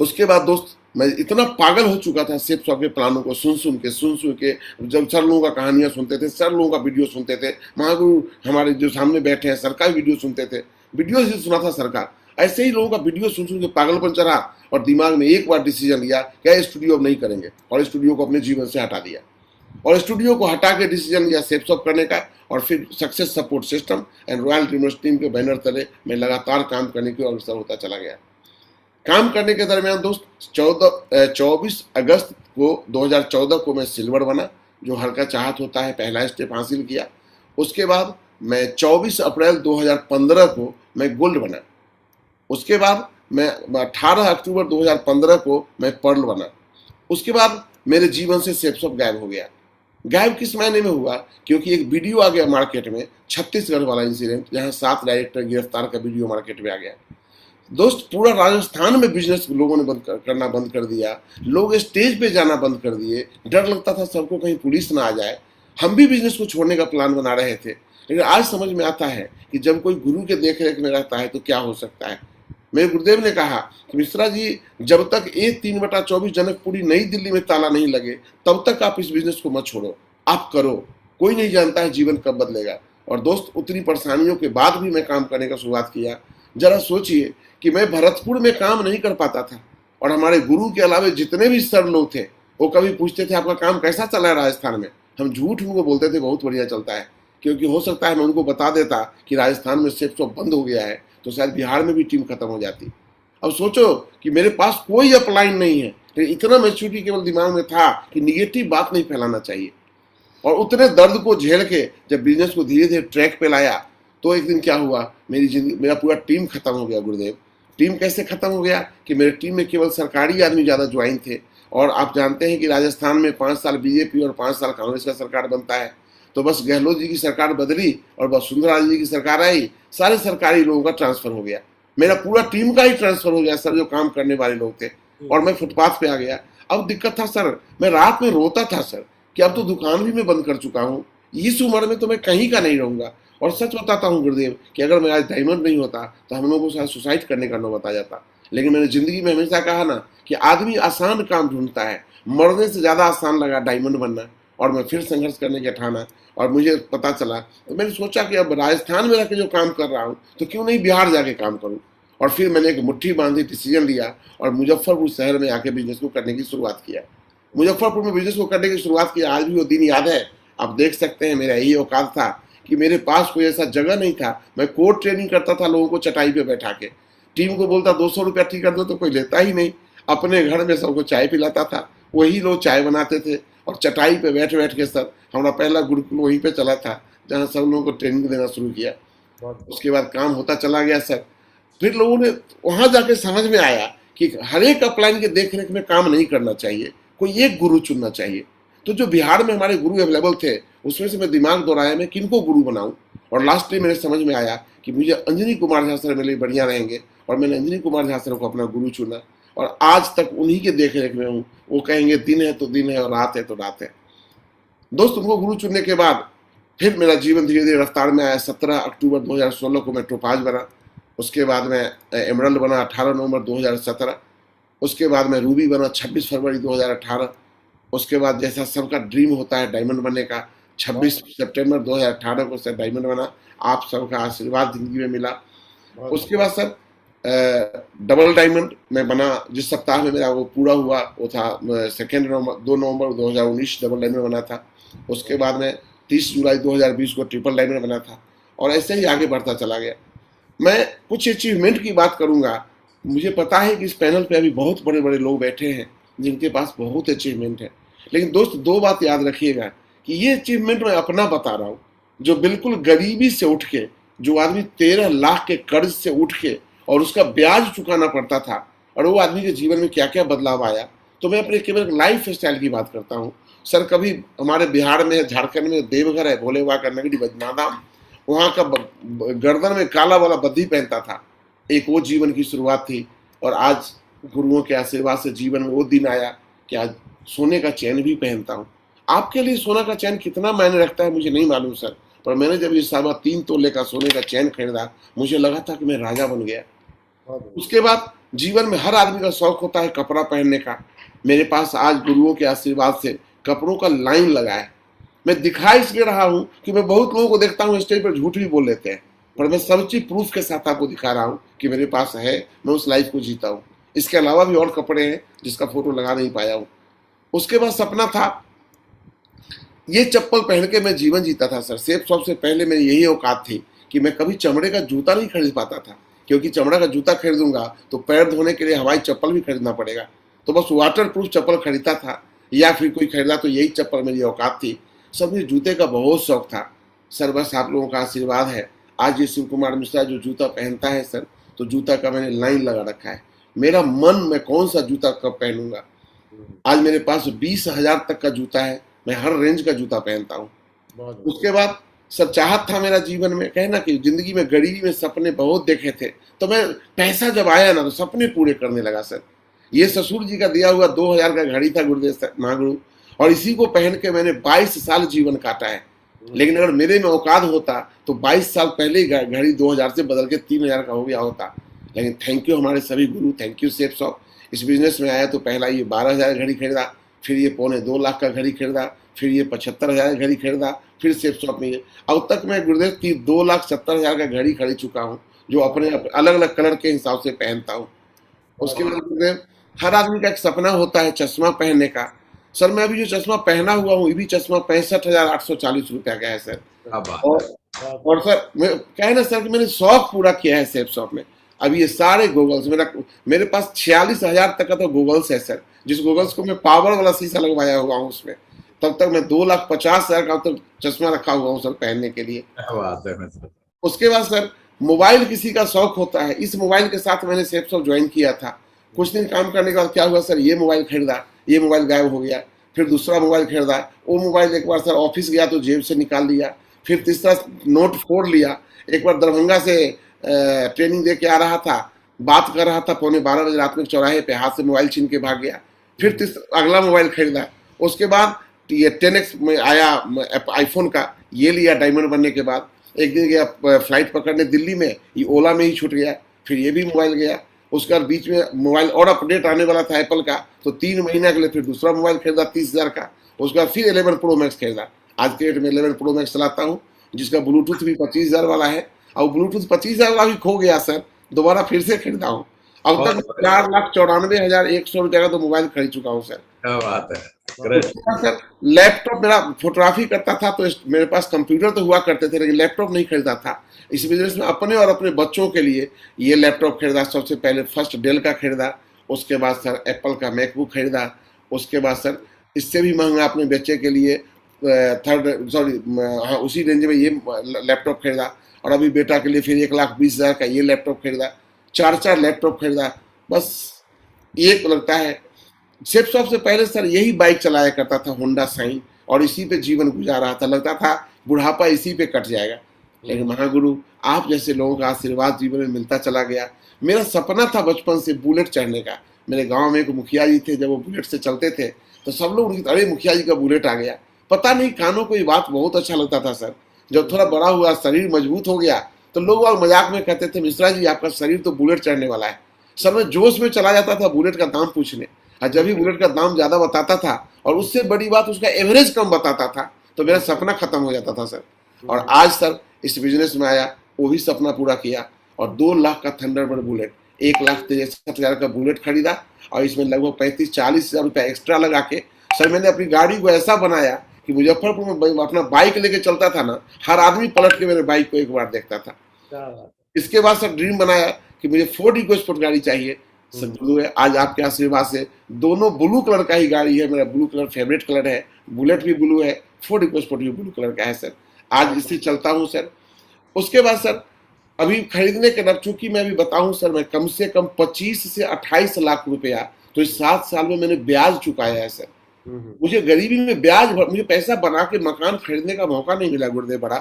उसके बाद दोस्त मैं इतना पागल हो चुका था सेफ सॉफ्ट के प्लानों को सुन के, जब सर लोगों का कहानियां सुनते थे, सर लोगों का वीडियो सुनते थे, महागुरु हमारे जो सामने बैठे हैं सरकार वीडियो सुनते थे, वीडियो से सुना था सरकार, ऐसे ही लोगों का वीडियो सुन के पागलपन चढ़ा और दिमाग में एक बार डिसीजन लिया क्या स्टूडियो अब नहीं करेंगे, और स्टूडियो को अपने जीवन से हटा दिया। और स्टूडियो को हटा के डिसीजन लिया सेफ सॉफ्ट करने का, और फिर success support system and royal dreamers team के बैनर तले मैं लगातार काम करने की अवसर होता चला गया। काम करने के दरमियान दोस्त 24 अगस्त को 2014 को मैं सिल्वर बना, जो हल्का चाहत होता है, पहला स्टेप हासिल किया। उसके बाद मैं 24 अप्रैल 2015 को मैं गोल्ड बना। उसके बाद मैं 18 अक्टूबर 2015 को मैं पर्ल बना। उसके बाद मेरे जीवन से सेफ सॉफ्ट गायब हो गया। गायब किस मायने में हुआ, क्योंकि एक वीडियो आ गया मार्केट में, छत्तीसगढ़ वाला इंसिडेंट, जहां 7 डायरेक्टर गिरफ्तार का वीडियो मार्केट में आ गया। दोस्त पूरा राजस्थान में बिजनेस लोगों ने करना बंद कर दिया, लोग स्टेज पे जाना बंद कर दिए, डर लगता था सबको कहीं पुलिस ना आ जाए। हम भी बिजनेस को छोड़ने का प्लान बना रहे थे, लेकिन आज समझ में आता है कि जब कोई गुरु के देख रेख में रहता है तो क्या हो सकता है। मेरे गुरुदेव ने कहा कि मिश्रा जी जब तक A3/24 जनकपुरी नई दिल्ली में ताला नहीं लगे तब तक आप इस बिजनेस को मत छोड़ो, आप करो, कोई नहीं जानता है जीवन कब बदलेगा। और दोस्त उतनी परेशानियों के बाद भी मैं काम करने का शुरुआत किया। जरा सोचिए कि मैं भरतपुर में काम नहीं कर पाता था, और हमारे गुरु के अलावे जितने भी सर लोग थे वो कभी पूछते थे आपका काम कैसा चला है राजस्थान में, हम झूठ उनको बोलते थे बहुत बढ़िया चलता है, क्योंकि हो सकता है मैं उनको बता देता कि राजस्थान में सेफ सॉफ्ट बंद हो गया है तो शायद बिहार में भी टीम खत्म हो जाती। अब सोचो कि मेरे पास कोई अपलाइन नहीं है, लेकिन इतना मैच्योरिटी केवल दिमाग में था कि निगेटिव बात नहीं फैलाना चाहिए। और उतने दर्द को झेल के जब बिजनेस को धीरे धीरे ट्रैक पे लाया तो एक दिन क्या हुआ, मेरी जिंदगी, मेरा पूरा टीम खत्म हो गया। गुरुदेव, टीम कैसे खत्म हो गया कि मेरे टीम में केवल सरकारी आदमी ज़्यादा ज्वाइन थे, और आप जानते हैं कि राजस्थान में 5 साल बीजेपी और 5 साल कांग्रेस का सरकार बनता है, तो बस गहलोत जी की सरकार बदली और वसुंधरा जी की सरकार आई, सारे सरकारी लोगों का ट्रांसफर हो गया, मेरा पूरा टीम का ही ट्रांसफर हो गया सर, जो काम करने वाले लोग थे, और मैं फुटपाथ पे आ गया। अब दिक्कत था सर, मैं रात में रोता था सर कि अब तो दुकान भी मैं बंद कर चुका हूँ, इस उम्र में तो मैं कहीं का नहीं रहूंगा। और सच बताता हूँ गुरुदेव कि अगर मैं आज डायमंड नहीं होता तो हम लोगों को शायद सुसाइड करने का नौबत आ जाता। लेकिन मैंने जिंदगी में हमेशा कहा ना कि आदमी आसान काम ढूंढता है, मरने से ज्यादा आसान लगा डायमंड बनना। और मैं फिर संघर्ष करने की ठाना और मुझे पता चला तो मैंने सोचा कि अब राजस्थान में रहकर जो काम कर रहा हूँ तो क्यों नहीं बिहार जाके काम करूँ। और फिर मैंने एक मुट्ठी बांधी, डिसीजन लिया और मुजफ्फरपुर शहर में आके बिजनेस को करने की शुरुआत किया। मुजफ्फरपुर में बिजनेस को करने की शुरुआत की, आज भी वो दिन याद है। आप देख सकते हैं मेरा यही औकात था कि मेरे पास कोई ऐसा जगह नहीं था। मैं कोड ट्रेनिंग करता था लोगों को चटाई पे बैठा के, टीम को बोलता 200 रुपया ठीक कर दो तो कोई लेता ही नहीं। अपने घर में सबको चाय पिलाता था, वही लोग चाय बनाते थे और चटाई पे बैठ बैठ के सर हमारा पहला गुरुकुल वहीं पे चला था जहाँ सब लोगों को ट्रेनिंग देना शुरू किया। उसके बाद काम होता चला गया सर। फिर लोगों ने वहां जाके समझ में आया कि हर एक अपलाइन के देख रेख में काम नहीं करना चाहिए, कोई एक गुरु चुनना चाहिए। तो जो बिहार में हमारे गुरु अवेलेबल थे उसमें से मैं दिमाग दौड़ाया मैं किनको गुरु बनाऊं। और लास्ट में मेरे समझ में आया कि मुझे अंजनी कुमार झा सर मेरे लिए बढ़िया रहेंगे और मैंने अंजनी कुमार झा सर को अपना गुरु चुना और आज तक उन्हीं के देख रेख में हूँ। वो कहेंगे दिन है तो दिन है और रात है तो रात है। दोस्त, उनको गुरु चुनने के बाद फिर मेरा जीवन धीरे धीरे रफ्तार में आया। 17 अक्टूबर 2016 को मैं टोपाज बना, उसके बाद मैं एमरल्ड बना 18 नवंबर 2017, उसके बाद मैं रूबी बना 26 फरवरी 2018, उसके बाद जैसा सबका ड्रीम होता है डायमंड बनने का 26 सितंबर 2018 को सर डायमंड बना। आप सबका आशीर्वाद जिंदगी में मिला। उसके बाद सर डबल डायमंड में बना, जिस सप्ताह में मेरा वो पूरा हुआ वो था 2 नवंबर 2019 डबल डायमंड बना था। उसके बाद में 30 जुलाई 2020 को ट्रिपल डायमंड बना था और ऐसे ही आगे बढ़ता चला गया। मैं कुछ अचीवमेंट की बात करूंगा। मुझे पता है कि इस पैनल पे अभी बहुत बड़े बड़े लोग बैठे हैं जिनके पास बहुत अचीवमेंट है, लेकिन दोस्त दो बात याद रखिएगा कि ये अचीवमेंट मैं अपना बता रहा हूँ। जो बिल्कुल गरीबी से उठ के, जो आदमी 13 लाख के कर्ज से उठ के और उसका ब्याज चुकाना पड़ता था और वो आदमी के जीवन में क्या क्या बदलाव आया, तो मैं अपने केवल लाइफ स्टाइल की बात करता हूँ। सर कभी हमारे बिहार में, झारखंड में देवघर है, भोले बाबा का नगरी बजनाधाम, वहाँ का गर्दन में काला वाला बद्दी पहनता था। एक वो जीवन की शुरुआत थी और आज गुरुओं के आशीर्वाद से जीवन में वो दिन आया कि आज सोने का चैन भी पहनता हूँ। आपके लिए सोना का चैन कितना मायने रखता है मुझे नहीं मालूम सर, पर मैंने जब ये 3.25 तोले का सोने का चैन खरीदा मुझे लगा था कि मैं राजा बन गया। उसके बाद जीवन में हर आदमी का शौक होता है कपड़ा पहनने का। मेरे पास आज गुरुओं के आशीर्वाद से कपड़ों का लाइन लगा है। मैं दिखा इसलिए रहा हूँ कि मैं बहुत लोगों को देखता हूँ स्टेज पर झूठ भी बोल लेते हैं, पर मैं सब चीज प्रूफ के साथ आपको दिखा रहा हूँ कि मेरे पास है, मैं उस लाइफ को जीता हूँ। इसके अलावा भी और कपड़े हैं जिसका फोटो लगा नहीं पाया हूँ। उसके बाद सपना था ये चप्पल पहन के मैं जीवन जीता था सर। सेफ शॉप से पहले मेरी यही औकात थी कि मैं कभी चमड़े का जूता नहीं खरीद पाता था, क्योंकि चमड़ा का जूता खरीदूंगा तो पैर धोने के लिए हवाई चप्पल भी खरीदना पड़ेगा। तो बस वाटर प्रूफ चप्पल खरीदता था या फिर कोई खरीदा तो यही चप्पल मेरी औकात थी। सब मुझे जूते का बहुत शौक था सर। बस आप लोगों का आशीर्वाद है, आज ये शिव कुमार मिश्रा जो जूता पहनता है सर, तो जूता का मैंने लाइन लगा रखा है। मेरा मन मैं कौन सा जूता कब पहनूंगा। आज मेरे पास 20,000 तक का जूता है, मैं हर रेंज का जूता पहनता हूँ। उसके बाद सर चाहत था मेरा जीवन में, कहना कि जिंदगी में गरीबी में सपने बहुत देखे थे, तो मैं पैसा जब आया ना तो सपने पूरे करने लगा सर। ये ससुर जी का दिया हुआ 2000 का घड़ी था गुरुदेव महागुरु, और इसी को पहन के मैंने 22 साल जीवन काटा है। लेकिन अगर मेरे में औकात होता तो 22 साल पहले ही घड़ी 2000 से बदल के 3000 का हो गया होता। लेकिन थैंक यू हमारे सभी गुरु, थैंक यू सेफ शॉप। इस बिजनेस में आया तो पहला ये 12,000 घड़ी खरीदा, फिर ये 2.25 लाख का घड़ी खरीदा, फिर ये 75,000 घड़ी खरीदा, फिर सेफ शॉप में अब तक मैं गुरुदेव 2,70,000 का घड़ी खरीद चुका हूँ, जो अपने अलग अलग कलर के हिसाब से पहनता हूँ। उसके बाद गुरुदेव हर आदमी का एक सपना होता है चश्मा पहनने का। सर मैं अभी जो चश्मा पहना हुआ हूँ ये भी चश्मा 65,840 रुपया का है सर। और सर क्या है ना सर कि मैंने शौक पूरा किया है सेफ शॉप में। अभी ये सारे गूगल्स मेरे पास 46,000 तक का तो गूगल्स है सर, जिस गूगल्स को मैं पावर वाला शीशा लगवाया हुआ हूँ उसमें। तब तक मैं 2,50,000 का तो चश्मा रखा हुआ हूँ सर पहनने के लिए। उसके बाद सर मोबाइल किसी का शौक होता है, इस मोबाइल के साथ मैंने सेफ शॉप ज्वाइन किया था। कुछ दिन काम करने के बाद क्या हुआ सर, ये मोबाइल खरीदा, ये मोबाइल गायब हो गया, फिर दूसरा मोबाइल खरीदा, वो मोबाइल एक बार सर ऑफिस गया तो जेब से निकाल लिया, फिर तीसरा नोट फोड़ लिया। एक बार दरभंगा से ट्रेनिंग दे के आ रहा था, बात कर रहा था 11:15 बजे रात में चौराहे पे, हाथ से मोबाइल छीन के भाग गया। फिर अगला मोबाइल खरीदा। उसके बाद ये 10X में आया आईफोन का, ये लिया डायमंड बनने के बाद। एक दिन गया फ्लाइट पकड़ने दिल्ली में, ये ओला में ही छूट गया, फिर ये भी मोबाइल गया। उसका बीच में मोबाइल और अपडेट आने वाला था एप्पल का, तो 3 महीने के लिए फिर दूसरा मोबाइल खरीदा 30,000 का। उसके बाद फिर 11 प्रो मैक्स खरीदा। आज के डेट में 11 प्रो मैक्स चलाता हूँ, जिसका ब्लूटूथ भी 25,000 वाला है, और ब्लूटूथ 25,000 वाला भी खो गया सर, दोबारा फिर से खरीदा हूँ। अब तक 4,94,100 रुपये का तो मोबाइल खरीद चुका हूँ सर। क्या बात है, ग्रेट। सर लैपटॉप, मेरा फोटोग्राफी करता था तो मेरे पास कंप्यूटर तो हुआ करते थे, लेकिन लैपटॉप नहीं खरीदा था। इस बिजनेस में अपने और अपने बच्चों के लिए ये लैपटॉप खरीदा। सबसे पहले फर्स्ट डेल का खरीदा, उसके बाद सर एप्पल का मैकबुक खरीदा, उसके बाद सर इससे भी महंगा अपने बच्चे के लिए उसी रेंज में ये लैपटॉप खरीदा, और अभी बेटा के लिए फिर 1,20,000 का ये लैपटॉप खरीदा। 4 लैपटॉप खरीदा। बस ये लगता है सेफ शॉप से पहले सर यही बाइक चलाया करता था, होंडा साइन, और इसी पे जीवन गुजार रहा था। लगता था बुढ़ापा इसी पे कट जाएगा, लेकिन महागुरु आप जैसे लोगों का आशीर्वाद जीवन में मिलता चला गया। मेरा सपना था बचपन से बुलेट चढ़ने का। मेरे गांव में एक मुखिया जी थे, जब वो बुलेट से चलते थे तो सब लोग उनकी, अरे मुखिया जी का बुलेट आ गया। पता नहीं कानों को ये बात बहुत अच्छा लगता था सर। जब थोड़ा बड़ा हुआ, शरीर मजबूत हो गया, तो लोग और मजाक में कहते थे, मिश्रा जी आपका शरीर तो बुलेट चढ़ने वाला है। सर मैं जोश में चला जाता था बुलेट का दाम पूछने, और जब भी बुलेट का दाम ज्यादा बताता था और उससे बड़ी बात उसका एवरेज कम बताता था, तो मेरा सपना खत्म हो जाता था सर। और आज सर इस बिजनेस में आया, वो भी सपना पूरा किया, और 2 लाख का थंडरबर्ड बुलेट, 1,63,000 का बुलेट खरीदा, और इसमें लगभग 35-40 हजार रुपया एक्स्ट्रा लगा के सर मैंने अपनी गाड़ी को ऐसा बनाया कि मुजफ्फरपुर में अपना बाइक लेके चलता था ना, हर आदमी पलट के मेरे बाइक को एक बार देखता था। इसके बाद सर ड्रीम बनाया कि मुझे फोर्ड इकोस्पोर्ट गाड़ी चाहिए। सर ब्लू है, आज आपके आशीर्वाद से दोनों ब्लू कलर का ही गाड़ी है। मेरा ब्लू कलर फेवरेट कलर है, बुलेट भी ब्लू है, फोर्ड इकोस्पोर्ट भी ब्लू कलर का है सर। आज इससे चलता हूँ सर। उसके बाद सर अभी खरीदने के बाद, चूंकि मैं अभी बताऊं सर, मैं कम से कम 25 से 28 लाख रुपया तो इस 7 साल में मैंने ब्याज चुकाया है सर। मुझे गरीबी में ब्याज, मुझे पैसा बना के मकान खरीदने का मौका नहीं मिला गुरुदेव बड़ा।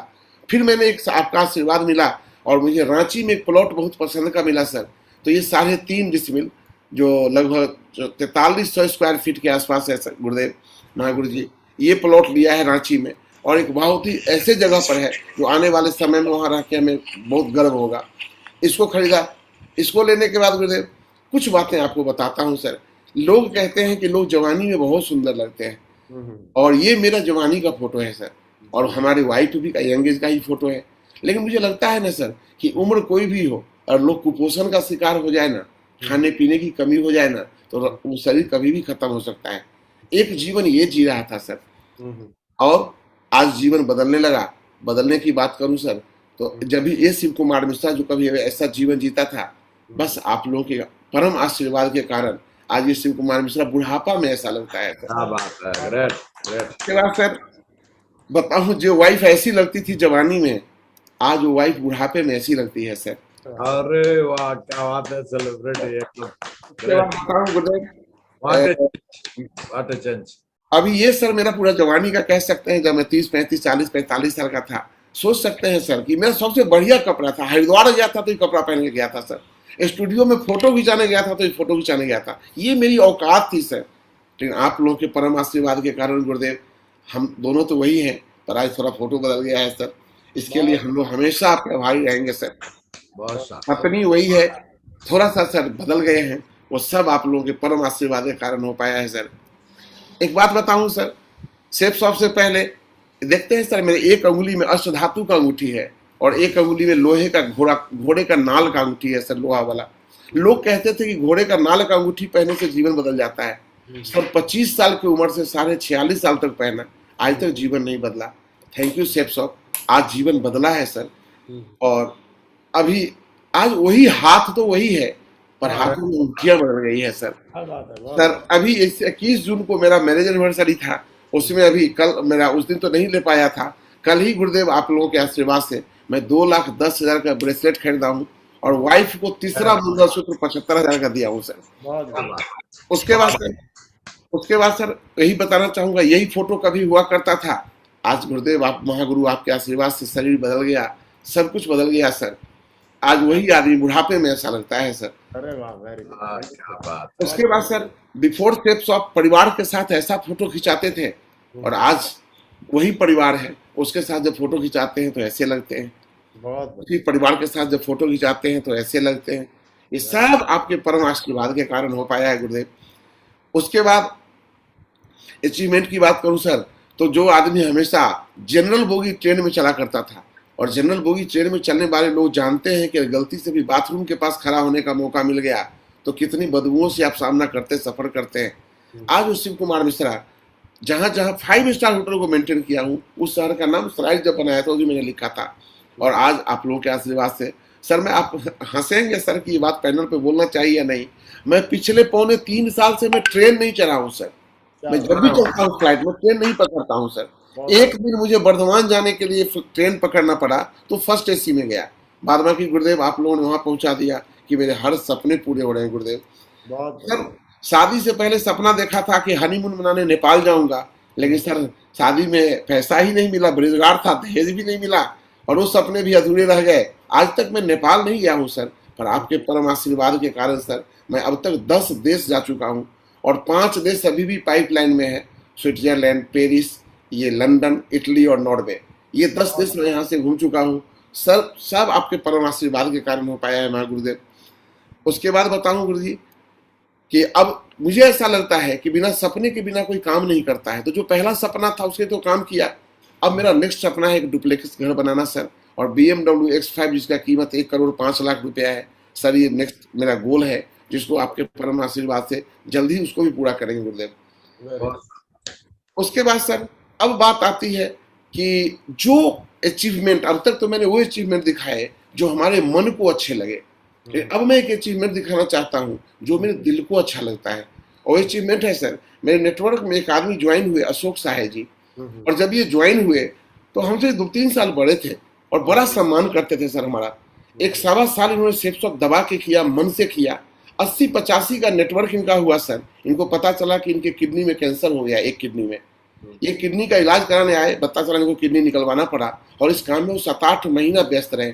फिर मैंने एक आपका आशीर्वाद मिला, और मुझे रांची में एक प्लॉट बहुत पसंद का मिला सर। तो ये 3.5 डिसमिल जो लगभग 4300 स्क्वायर फीट के आसपास है सर गुरुदेव महागुरु जी, ये प्लॉट लिया है रांची में, और एक बहुत ही ऐसे जगह पर है जो आने वाले समय में वहाँ रह के हमें बहुत गर्व होगा। इसको खरीदा। इसको लेने के बाद गुरुदेव कुछ बातें आपको बताता हूँ सर। लोग कहते हैं कि लोग जवानी में बहुत सुंदर लगते हैं, और ये मेरा जवानी का फोटो है सर, और हमारी वाइफ भी का यंग एज का ही फोटो है। लेकिन मुझे लगता है ना सर कि उम्र कोई भी हो और लोग कुपोषण का शिकार हो जाए ना, खाने पीने की कमी हो जाए ना, तो वो शरीर कभी भी खत्म हो सकता है। एक जीवन ये जी रहा था सर, और आज जीवन बदलने लगा। बदलने की बात करूं सर, तो जब भी ये शिव कुमार मिश्रा जो कभी ऐसा जीवन जीता था, बस आप लोगों के परम आशीर्वाद के कारण आज ये शिव कुमार मिश्रा बुढ़ापा में ऐसा लगता है सर। क्या बात है, ग्रेट ग्रेट। उसके बाद सर बताऊं, जो वाइफ ऐसी लगती थी जवानी में, आज वो वाइफ बुढ़ापे में ऐसी लगती है सर। अरे वाह, क्या बात है, सेलिब्रिटी एकदम। What a change. अभी ये सर मेरा पूरा जवानी का कह सकते हैं, जब मैं 30, 35, 40, 45 साल का था, सोच सकते हैं सर कि मेरा सबसे बढ़िया कपड़ा था। हरिद्वार गया था तो ये कपड़ा पहन के गया था सर। स्टूडियो में फोटो खिंचाने गया था तो ये फोटो खिंचाने गया था। ये मेरी औकात थी सर। लेकिन आप लोगों के परम आशीर्वाद के कारण गुरुदेव, हम दोनों तो वही हैं, पर आज थोड़ा फोटो बदल गया है सर। इसके लिए हम लोग हमेशा आपके आभारी रहेंगे सर। पत्नी वही है, थोड़ा सा सर बदल गए हैं, वो सब आप लोगों के परम आशीर्वाद के कारण हो पाया है सर। एक बात बताऊं सर, सेफ शॉप से पहले देखते हैं सर, मेरे एक अंगुली में अष्टधातु का अंगूठी है, और एक अंगुली में लोहे का घोड़े का नाल का अंगूठी है सर, लोहा वाला। लोग कहते थे कि घोड़े का नाल का अंगूठी पहनने से जीवन बदल जाता है सर। 25 साल की उम्र से 46 साल तक पहना, आज तक जीवन नहीं बदला। थैंक यू सेफ शॉप, आज जीवन बदला है सर। और अभी आज वही हाथ तो वही है, पर हाथों में अंगूठियां बदल गई है सर। सर अभी 21 जून को मेरा मैरिज एनिवर्सरी था, उसमें अभी कल मेरा, उस दिन तो नहीं ले पाया था, कल ही गुरुदेव आप लोगों के आशीर्वाद से मैं 2,10,000 का ब्रेसलेट खरीदा हूँ, और वाइफ को तीसरा मंगलसूत्र 75,000 का दिया हूँ सर। उसके बाद सर यही बताना चाहूंगा, यही फोटो कभी हुआ करता था। आज गुरुदेव आप महागुरु आपके आशीर्वाद से शरीर बदल गया, सब कुछ बदल गया सर। आज वही आदमी बुढ़ापे में ऐसा लगता है सर। अरे वाह, वेरी गुड। उसके बाद सर बिफोर सेफ शॉप परिवार के साथ ऐसा फोटो खिंचाते थे, और आज वही परिवार है, उसके साथ जब फोटो खिंचाते हैं तो ऐसे लगते हैं। बहुत उसी परिवार के साथ जब फोटो खिंचाते हैं तो ऐसे लगते हैं। ये सब आपके परम आशीर्वाद के कारण हो पाया है गुरुदेव। उसके बाद अचीवमेंट की बात करूं सर, तो जो आदमी हमेशा जनरल बोगी ट्रेन में चला करता था, और जनरल बोगी ट्रेन में चलने वाले लोग जानते हैं कि गलती से भी बाथरूम के पास खड़ा होने का मौका मिल गया तो कितनी बदबुओं से आप सामना करते सफर करते हैं। आज वो शिव कुमार मिश्रा जहां जहां 5 स्टार होटल को मेंटेन किया हूं, उस शहर का नाम स्लाइड जब बनाया था, वो भी मैंने लिखा था। और आज आप लोगों के आशीर्वाद से सर, मैं आप हंसेंगे सर कि ये बात पैनल पे बोलना चाहिए या नहीं, मैं पिछले 3.25 साल से मैं ट्रेन नहीं चला हूं सर। मैं जब भी चलता हूँ फ्लाइट में ट्रेन नहीं पकड़ता हूँ सर। एक दिन मुझे बर्धमान जाने के लिए ट्रेन पकड़ना पड़ा तो फर्स्ट एसी में गया। बाद बाकी गुरुदेव आप लोगों ने वहां पहुंचा दिया कि मेरे हर सपने पूरे हो रहे हैं गुरुदेव। सर शादी से पहले सपना देखा था कि हनीमून मनाने नेपाल जाऊंगा, लेकिन सर शादी में पैसा ही नहीं मिला, बेरोजगार था, दहेज भी नहीं मिला और वो सपने भी अधूरे रह गए। आज तक मैं नेपाल नहीं गया हूँ सर, पर आपके परम आशीर्वाद के कारण सर मैं अब तक 10 देश जा चुका हूँ और 5 देश अभी भी पाइपलाइन में है, स्विट्जरलैंड, पेरिस, ये लंदन, इटली और नॉर्वे। ये 10 देश मैं यहाँ से घूम चुका हूँ सर, सब आपके परम आशीर्वाद के कारण हो पाया है महागुरुदेव। उसके बाद बताऊं गुरु जी कि अब मुझे ऐसा लगता है कि बिना सपने के बिना कोई काम नहीं करता है। तो जो पहला सपना था उसके तो काम किया, अब मेरा नेक्स्ट सपना है एक डुप्लेक्स घर बनाना सर, और BMW X5 जिसका कीमत 1,05,00,000 रुपया है सर, ये नेक्स्ट मेरा गोल है, जिसको आपके परम आशीर्वाद से जल्दी उसको भी पूरा करेंगे गुरुदेव। उसके बाद सर अब बात आती है कि जो अचीवमेंट, अब तक तो मैंने वो अचीवमेंट दिखाए जो हमारे मन को अच्छे लगे, अब मैं एक अचीवमेंट दिखाना चाहता हूँ जो मेरे दिल को अच्छा लगता है। और अचीवमेंट है सर, मेरे नेटवर्क में एक आदमी ज्वाइन हुए, अशोक साहे जी, और जब ये ज्वाइन हुए तो हमसे 2-3 साल बड़े थे और बड़ा सम्मान करते थे सर हमारा। 1 साल इन्होंने सेप्सॉप दबा के किया, मन से किया। 80-85 का नेटवर्क इनका हुआ सर। इनको पता चला कि इनके किडनी में कैंसर हो गया, एक किडनी में। ये किडनी का इलाज कराने आए, पता चला इनको किडनी निकलवाना पड़ा और इस काम में वो 7-8 महीना व्यस्त रहे।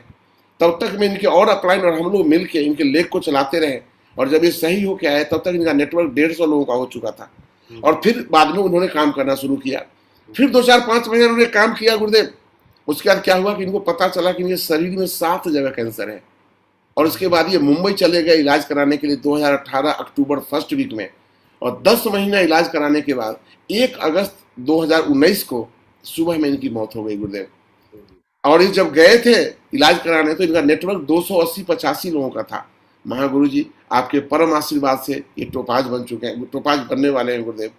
तब तक में इनके और अपलाइन और हम लोग मिलकर इनके लेग को चलाते रहे, और जब ये सही हो के आए तब तक इनका नेटवर्क 150 लोगों का हो चुका था। और फिर बाद में उन्होंने काम करना शुरू किया। फिर 2-4-5 महीने उन्होंने काम किया गुरुदेव। उसके बाद क्या हुआ कि इनको पता चला कि इनके शरीर में 7 जगह कैंसर है, और उसके बाद ये मुंबई चले गए इलाज कराने के लिए 2018 अक्टूबर फर्स्ट वीक में। और 10 महीना इलाज कराने के बाद 1 अगस्त 2019 को सुबह में इनकी मौत हो गई गुरुदेव। और ये जब गए थे इलाज कराने तो इनका नेटवर्क 280-85 लोगों का था। महागुरु जी आपके परम आशीर्वाद से ये टोपाज बन चुके हैं, टोपाज बनने वाले हैं गुरुदेव।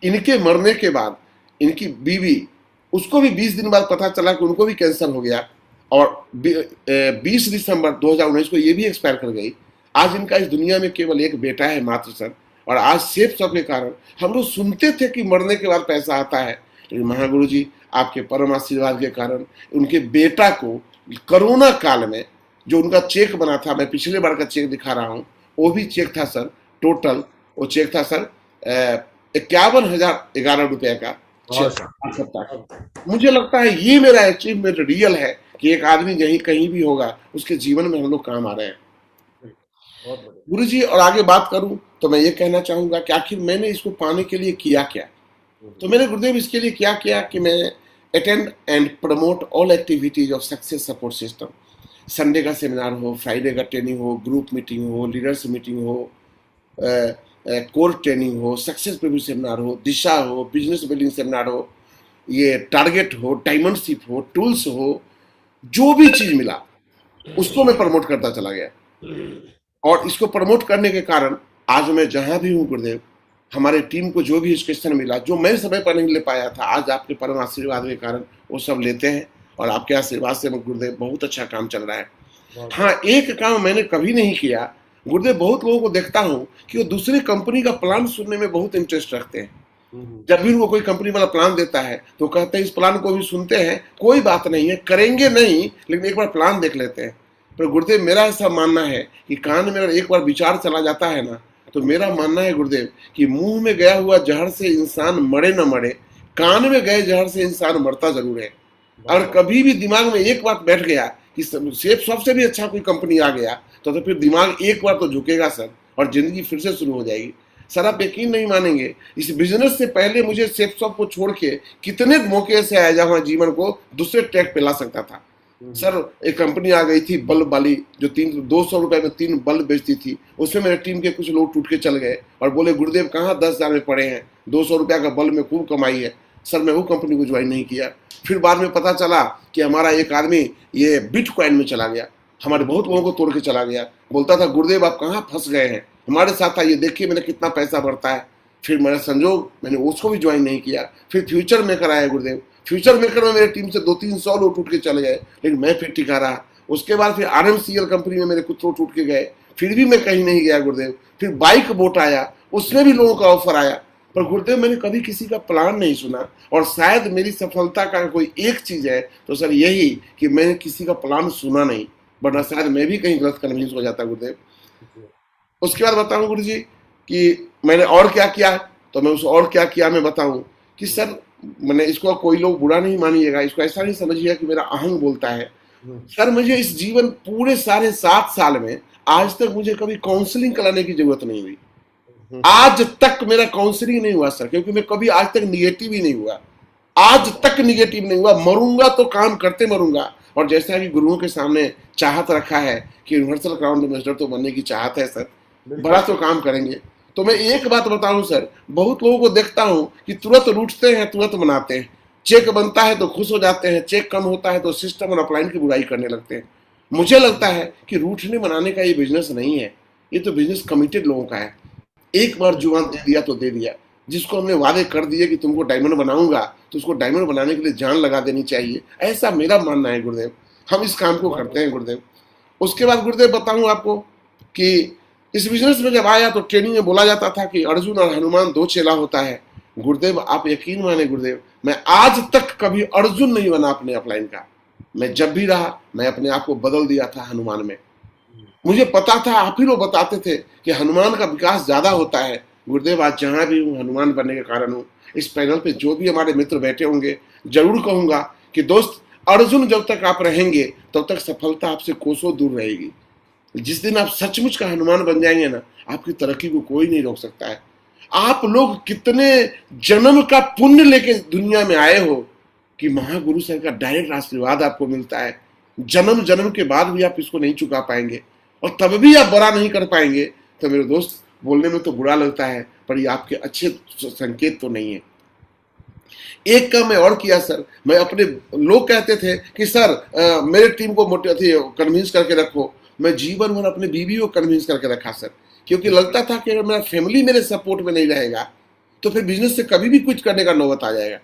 इनके मरने के बाद इनकी बीवी, उसको भी 20 दिन बाद पता चला कि उनको भी कैंसर हो गया, और 20 दिसंबर 2019 को ये भी एक्सपायर कर गई। आज इनका इस दुनिया में केवल एक बेटा है मात्र सर। और आज सेप्सॉप के कारण हम लोग सुनते थे कि मरने के बाद पैसा आता है, लेकिन महागुरु जी आपके परम आशीर्वाद के कारण उनके बेटा को कोरोना काल में जो उनका चेक बना था, मैं पिछले बार का चेक दिखा रहा हूँ, वो भी चेक था सर, टोटल वो चेक था सर 51,011 रुपये का। मुझे लगता है ये मेरा अचीवमेंट रियल है कि एक आदमी कहीं कहीं भी होगा उसके जीवन में हम लोग काम आ रहे हैं गुरु जी। और आगे बात करूं तो मैं ये कहना चाहूंगा कि आखिर मैंने इसको पाने के लिए किया क्या। तो मैंने गुरुदेव इसके लिए क्या किया कि मैं attend and promote all activities of success support system. Sunday का सेमिनार हो, फ्राइडे का ट्रेनिंग हो, ग्रुप मीटिंग हो, लीडर्स मीटिंग हो, कोर ट्रेनिंग हो, सक्सेस प्रिव्यू सेमिनार हो, दिशा हो, बिजनेस बिल्डिंग सेमिनार हो, ये टारगेट हो, डायमंडशिप हो, टूल्स हो, जो भी चीज मिला उसको मैं प्रमोट करता चला गया। और इसको प्रमोट करने के कारण आज मैं जहां भी हूँ गुरुदेव, हमारे टीम को जो भी एजुकेशन मिला जो मैं समय पर नहीं ले पाया था, आज आपके परम आशीर्वाद के कारण वो सब लेते हैं। और आपके आशीर्वाद से गुरुदेव बहुत अच्छा काम चल रहा है। हाँ, एक काम मैंने कभी नहीं किया गुरुदेव, बहुत लोगों को देखता हूँ कि वो दूसरी कंपनी का प्लान सुनने में बहुत इंटरेस्ट रखते हैं। जब भी उनको कोई कंपनी वाला प्लान देता है तो कहते हैं इस प्लान को भी सुनते हैं, कोई बात नहीं है, करेंगे नहीं लेकिन एक बार प्लान देख लेते हैं। पर गुरुदेव मेरा ऐसा मानना है कि कान में अगर एक बार विचार चला जाता है ना, तो मेरा मानना है गुरुदेव कि मुंह में गया हुआ जहर से इंसान मरे न मरे, कान में गए जहर से इंसान मरता जरूर है। अगर कभी भी दिमाग में एक बात बैठ गया कि सेप्सॉप से भी अच्छा कोई कंपनी आ गया तो फिर दिमाग एक बार तो झुकेगा सर, और जिंदगी फिर से शुरू हो जाएगी सर। आप यकीन नहीं मानेंगे, इस बिजनेस से पहले मुझे सेप्सॉप को छोड़ के कितने मौके से आया जहां जीवन को दूसरे ट्रैक पे ला सकता था। सर एक कंपनी आ गई थी बल्ब वाली जो 200 रुपए में 3 बल्ब बेचती थी, उसमें मेरे टीम के कुछ लोग टूट के चल गए और बोले गुरुदेव कहाँ 10,000 में पड़े हैं, 200 रुपया का बल्ब में खूब कमाई है। सर मैं वो कंपनी को ज्वाइन नहीं किया। फिर बाद में पता चला कि हमारा एक आदमी ये बिटकॉइन में चला गया, हमारे बहुत लोगों को तोड़ के चला गया। बोलता था गुरुदेव आप कहाँ फंस गए हैं, हमारे साथ आइए देखिए मैंने कितना पैसा बढ़ता है। फिर मेरा संजोग मैंने उसको भी ज्वाइन नहीं किया। फिर फ्यूचर मेकर आया गुरुदेव, फ्यूचर मेकर में मेरे टीम से 200-300 लोग टूट के चले गए, लेकिन मैं फिर टिका रहा। उसके बाद फिर RMCL कंपनी में मेरे कुछ लोग टूट के गए, फिर भी मैं कहीं नहीं गया गुरुदेव। फिर बाइक बोट आया, उसमें भी लोगों का ऑफर आया, पर गुरुदेव मैंने कभी किसी का प्लान नहीं सुना। और शायद मेरी सफलता का कोई एक चीज है तो सर यही कि मैंने किसी का प्लान सुना नहीं, वरना शायद मैं भी कहीं गलत कन्विंस हो जाता गुरुदेव। उसके बाद बताऊं गुरु जी कि मैंने और क्या किया, तो मैं उस और क्या किया मैं बताऊं कि सर मैंने इसको कोई लोग बुरा नहीं मानिएगा, इसको ऐसा नहीं समझिएगा कि मेरा अहंग बोलता है। सर मुझे इस जीवन पूरे साढ़े 7 साल में आज तक मुझे कभी काउंसलिंग कराने की जरूरत नहीं हुई। आज तक मेरा काउंसलिंग नहीं हुआ सर, क्योंकि मैं कभी आज तक निगेटिव ही नहीं हुआ, आज तक निगेटिव नहीं हुआ। मरूंगा तो काम करते मरूंगा। और जैसा कि गुरुओं के सामने चाहत रखा है कि यूनिवर्सल क्राउन एम्बेसडर तो बनने की चाहत है सर, बड़ा तो काम करेंगे। तो मैं एक बात बताऊं सर, बहुत लोगों को देखता हूं कि तुरंत रूठते हैं तुरंत मनाते हैं, चेक बनता है तो खुश हो जाते हैं, चेक कम होता है तो सिस्टम और अपलाइन की बुराई करने लगते हैं। मुझे लगता है कि रूठने मनाने का ये बिजनेस नहीं है, ये तो बिजनेस कमिटेड लोगों का है। एक बार जुबान दे दिया तो दे दिया, जिसको हमने वादे कर दिए कि तुमको डायमंड बनाऊंगा तो उसको डायमंड बनाने के लिए जान लगा देनी चाहिए, ऐसा मेरा मानना है गुरुदेव। हम इस काम को करते हैं गुरुदेव। उसके बाद गुरुदेव बताऊं आपको कि इस बिजनेस में जब आया तो ट्रेनिंग में बोला जाता था कि अर्जुन और हनुमान 2 चेला होता है। गुरुदेव आप यकीन माने गुरुदेव, मैं आज तक कभी अर्जुन नहीं बना अपने अपलाइन का। मैं जब भी रहा मैं अपने आप को बदल दिया था हनुमान में। मुझे पता था, आप ही लोग बताते थे कि हनुमान का विकास ज्यादा होता है। गुरुदेव आज जहां भी हूँ हनुमान बनने के कारण हूँ। इस पैनल पे जो भी हमारे मित्र बैठे होंगे जरूर कहूंगा कि दोस्त अर्जुन जब तक आप रहेंगे तब तक सफलता आपसे कोसों दूर रहेगी। जिस दिन आप सचमुच का हनुमान बन जाएंगे ना, आपकी तरक्की को कोई नहीं रोक सकता है। आप लोग कितने जन्म का पुण्य लेके दुनिया में आए हो कि महागुरु सर का डायरेक्ट आशीर्वाद आपको मिलता है। जन्म जन्म के बाद भी आप इसको नहीं चुका पाएंगे और तब भी आप बड़ा नहीं कर पाएंगे। तो मेरे दोस्त बोलने में तो बुरा लगता है, पर ये आपके अच्छे संकेत तो नहीं है। एक काम मैं और किया सर, मैं अपने लोग कहते थे कि सर मेरे टीम को कन्विंस करके रखो। मैं जीवन भर अपने बीवी को कन्विंस करके रखा सर, क्योंकि लगता था कि अगर मेरा फैमिली मेरे सपोर्ट में नहीं रहेगा तो फिर बिजनेस से कभी भी कुछ करने का नौबत आ जाएगा।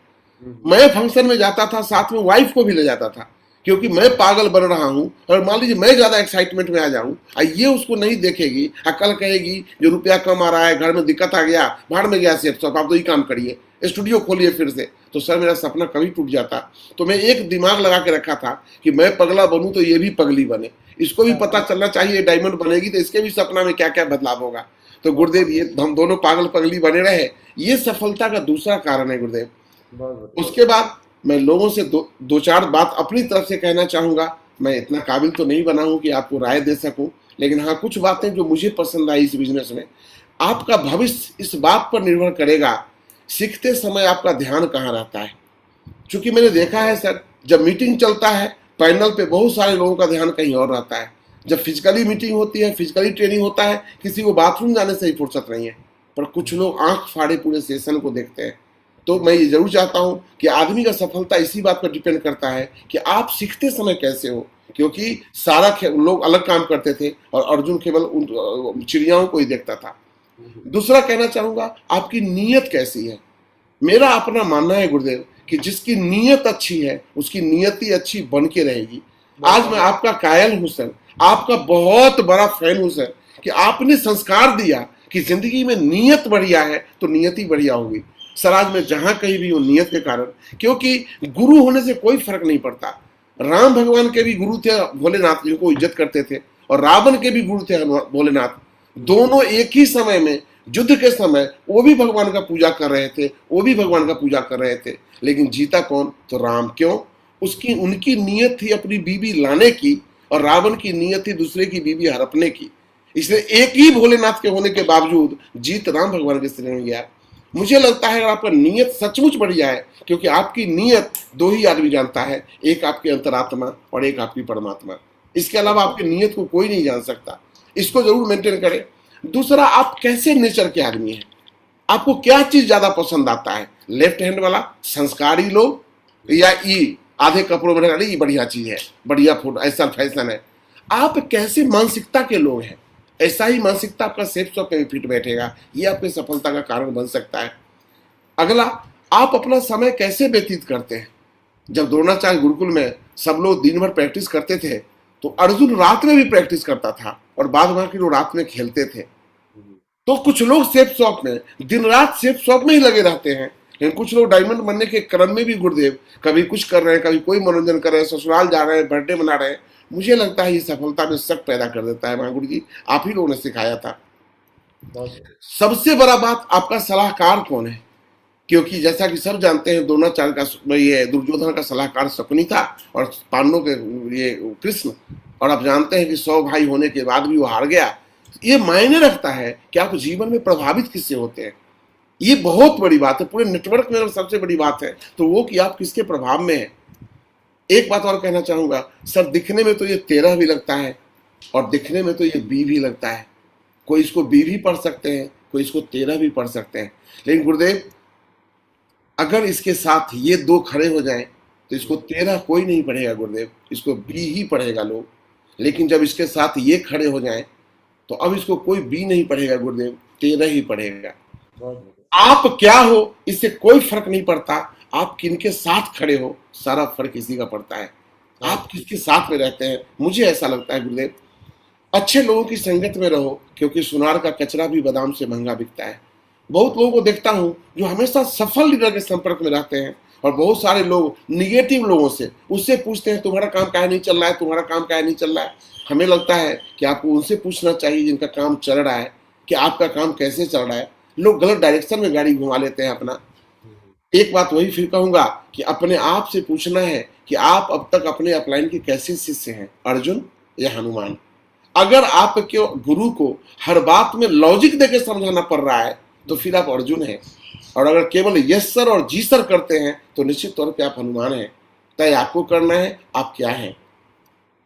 मैं फंक्शन में जाता था, साथ में वाइफ को भी ले जाता था, क्योंकि मैं पागल बन रहा हूं और मान लीजिए मैं ज्यादा एक्साइटमेंट में आ जाऊं, ये उसको नहीं देखेगी, कल कहेगी जो रुपया कम आ रहा है, घर में दिक्कत आ गया, भाड़ में गया सेठ साहब, आप तो ही काम करिए, स्टूडियो खोलिए फिर से। तो सर मेरा सपना कभी टूट जाता। तो मैं एक दिमाग लगा के रखा था कि मैं पगला बनूं तो ये भी पगली बने, इसको भी पता चलना चाहिए डायमंड बनेगी तो इसके भी सपना में क्या क्या बदलाव होगा। तो गुरुदेव ये हम दोनों पागल पगली बने रहे, ये सफलता का दूसरा कारण है गुरुदेव। उसके बाद मैं लोगों से दो चार बात अपनी तरफ से कहना चाहूंगा। मैं इतना काबिल तो नहीं बना हूं कि आपको राय दे सकूं, लेकिन हाँ कुछ बातें जो मुझे पसंद आई इस बिजनेस में। आपका भविष्य इस बात पर निर्भर करेगा सीखते समय आपका ध्यान कहाँ रहता है। क्योंकि मैंने देखा है सर, जब मीटिंग चलता है पैनल पे बहुत सारे लोगों का ध्यान कहीं और रहता है। जब फिजिकली मीटिंग होती है, फिजिकली ट्रेनिंग होता है, किसी को बाथरूम जाने से ही फुर्सत नहीं है, पर कुछ लोग आंख फाड़े पूरे सेशन को देखते हैं। तो मैं ये जरूर चाहता हूं कि आदमी का सफलता इसी बात पर डिपेंड करता है कि आप सीखते समय कैसे हो, क्योंकि सारा लोग अलग काम करते थे और अर्जुन केवल उन चिड़ियाओं को ही देखता था। दूसरा कहना चाहूंगा, आपकी नीयत कैसी है। मेरा अपना मानना है गुरुदेव कि जिसकी नीयत अच्छी है उसकी नियति अच्छी बन के रहेगी। आज मैं आपका कायल हूं सर, आपका बहुत बड़ा फैन हूं सर, कि आपने संस्कार दिया कि जिंदगी में नीयत बढ़िया है तो नियति बढ़िया होगी। सर आज मैं जहां कहीं भी हूं नियत के कारण, क्योंकि गुरु होने से कोई फर्क नहीं पड़ता। राम भगवान के भी गुरु थे भोलेनाथ, जिनको इज्जत करते थे, और रावण के भी गुरु थे भोलेनाथ। दोनों एक ही समय में युद्ध के समय वो भी भगवान का पूजा कर रहे थे, वो भी भगवान का पूजा कर रहे थे, लेकिन जीता कौन? तो राम। क्यों? उनकी नीयत थी अपनी बीवी लाने की, और रावण की नीयत थी दूसरे की बीवी हड़पने की। इसलिए एक ही भोलेनाथ के होने के बावजूद जीत राम भगवान के श्रेणी में गया। मुझे लगता है अगर आपका नीयत सचमुच बढ़िया है, क्योंकि आपकी नीयत दो ही आदमी जानता है, एक आपकी अंतरात्मा और एक आपकी परमात्मा। इसके अलावा आपकी नीयत को कोई नहीं जान सकता। इसको जरूर मेंटेन करें। दूसरा, आप कैसे नेचर के आदमी हैं, आपको क्या चीज ज्यादा पसंद आता है, लेफ्ट हैंड वाला संस्कारी लोग या ई आधे कपड़ों में रहना, ये बढ़िया चीज है, बढ़िया फोटो, ऐसा फैशन है। आप कैसे मानसिकता के लोग हैं, ऐसा ही मानसिकता आपका सेफ शॉप पे फिट बैठेगा, ये आपकी सफलता का कारण बन सकता है। अगला, आप अपना समय कैसे व्यतीत करते हैं। जब द्रोणाचार्य गुरुकुल में सब लोग दिन भर प्रैक्टिस करते थे, तो अर्जुन रात में भी प्रैक्टिस करता था और बाद बाकी लोग रात में खेलते थे। तो कुछ लोग सेफ शॉप में दिन रात सेफ शॉप में ही लगे रहते हैं, लेकिन कुछ लोग डायमंड बनने के क्रम में भी गुरुदेव कभी कुछ कर रहे हैं, कभी कोई मनोरंजन कर रहे हैं, ससुराल जा रहे हैं, बर्थडे मना रहे हैं। मुझे लगता है ये सफलता में शक पैदा कर देता है। महागुरु जी, आप ही लोगों ने सिखाया था। सबसे बड़ा बात, आपका सलाहकार कौन है, क्योंकि जैसा कि सब जानते हैं द्रोणाचार्य का ये दुर्योधन का सलाहकार शकुनी था और पांडवों के ये कृष्ण, और आप जानते हैं कि 100 भाई होने के बाद भी वो हार गया। ये मायने रखता है कि आप जीवन में प्रभावित किससे होते हैं। ये बहुत बड़ी बात है, पूरे नेटवर्क में सबसे बड़ी बात है तो वो कि आप किसके प्रभाव में हैं। एक बात और कहना चाहूंगा सर, दिखने में तो ये 13 भी लगता है और दिखने में तो ये 20 भी लगता है। कोई इसको 20 भी पढ़ सकते हैं, कोई इसको 13 भी पढ़ सकते हैं, लेकिन गुरुदेव अगर इसके साथ ये 2 खड़े हो जाएं तो इसको 13 कोई नहीं पढ़ेगा गुरुदेव, इसको 20 ही पढ़ेगा लोग। लेकिन जब इसके साथ ये खड़े हो जाएं तो अब इसको कोई 20 नहीं पढ़ेगा गुरुदेव, 13 ही पढ़ेगा। आप क्या हो इससे कोई फर्क नहीं पड़ता, आप किनके साथ खड़े हो सारा फर्क इसी का पड़ता है, आप किसके साथ में रहते हैं। मुझे ऐसा लगता है गुरुदेव, अच्छे लोगों की संगत में रहो, क्योंकि सुनार का कचरा भी बादाम से महंगा बिकता है। बहुत लोगों को देखता हूं जो हमेशा सफल लीडर के संपर्क में रहते हैं, और बहुत सारे लोग निगेटिव लोगों से उससे पूछते हैं तुम्हारा काम काहे नहीं चल रहा है, तुम्हारा काम काहे नहीं चल रहा है। हमें लगता है कि आपको उनसे पूछना चाहिए जिनका काम चल रहा है कि आपका काम कैसे चल रहा है। लोग गलत डायरेक्शन में गाड़ी घुमा लेते हैं अपना। एक बात वही फिर कहूंगा कि अपने आप से पूछना है कि आप अब तक अपने अपलाइन के कैसे शिष्य हैं, अर्जुन या हनुमान। अगर आपके गुरु को हर बात में लॉजिक देकर समझाना पड़ रहा है तो फिर आप अर्जुन हैं, और अगर केवल यस सर और जी सर करते हैं तो निश्चित तौर पे आप हनुमान हैं। तय आपको करना है आप क्या हैं।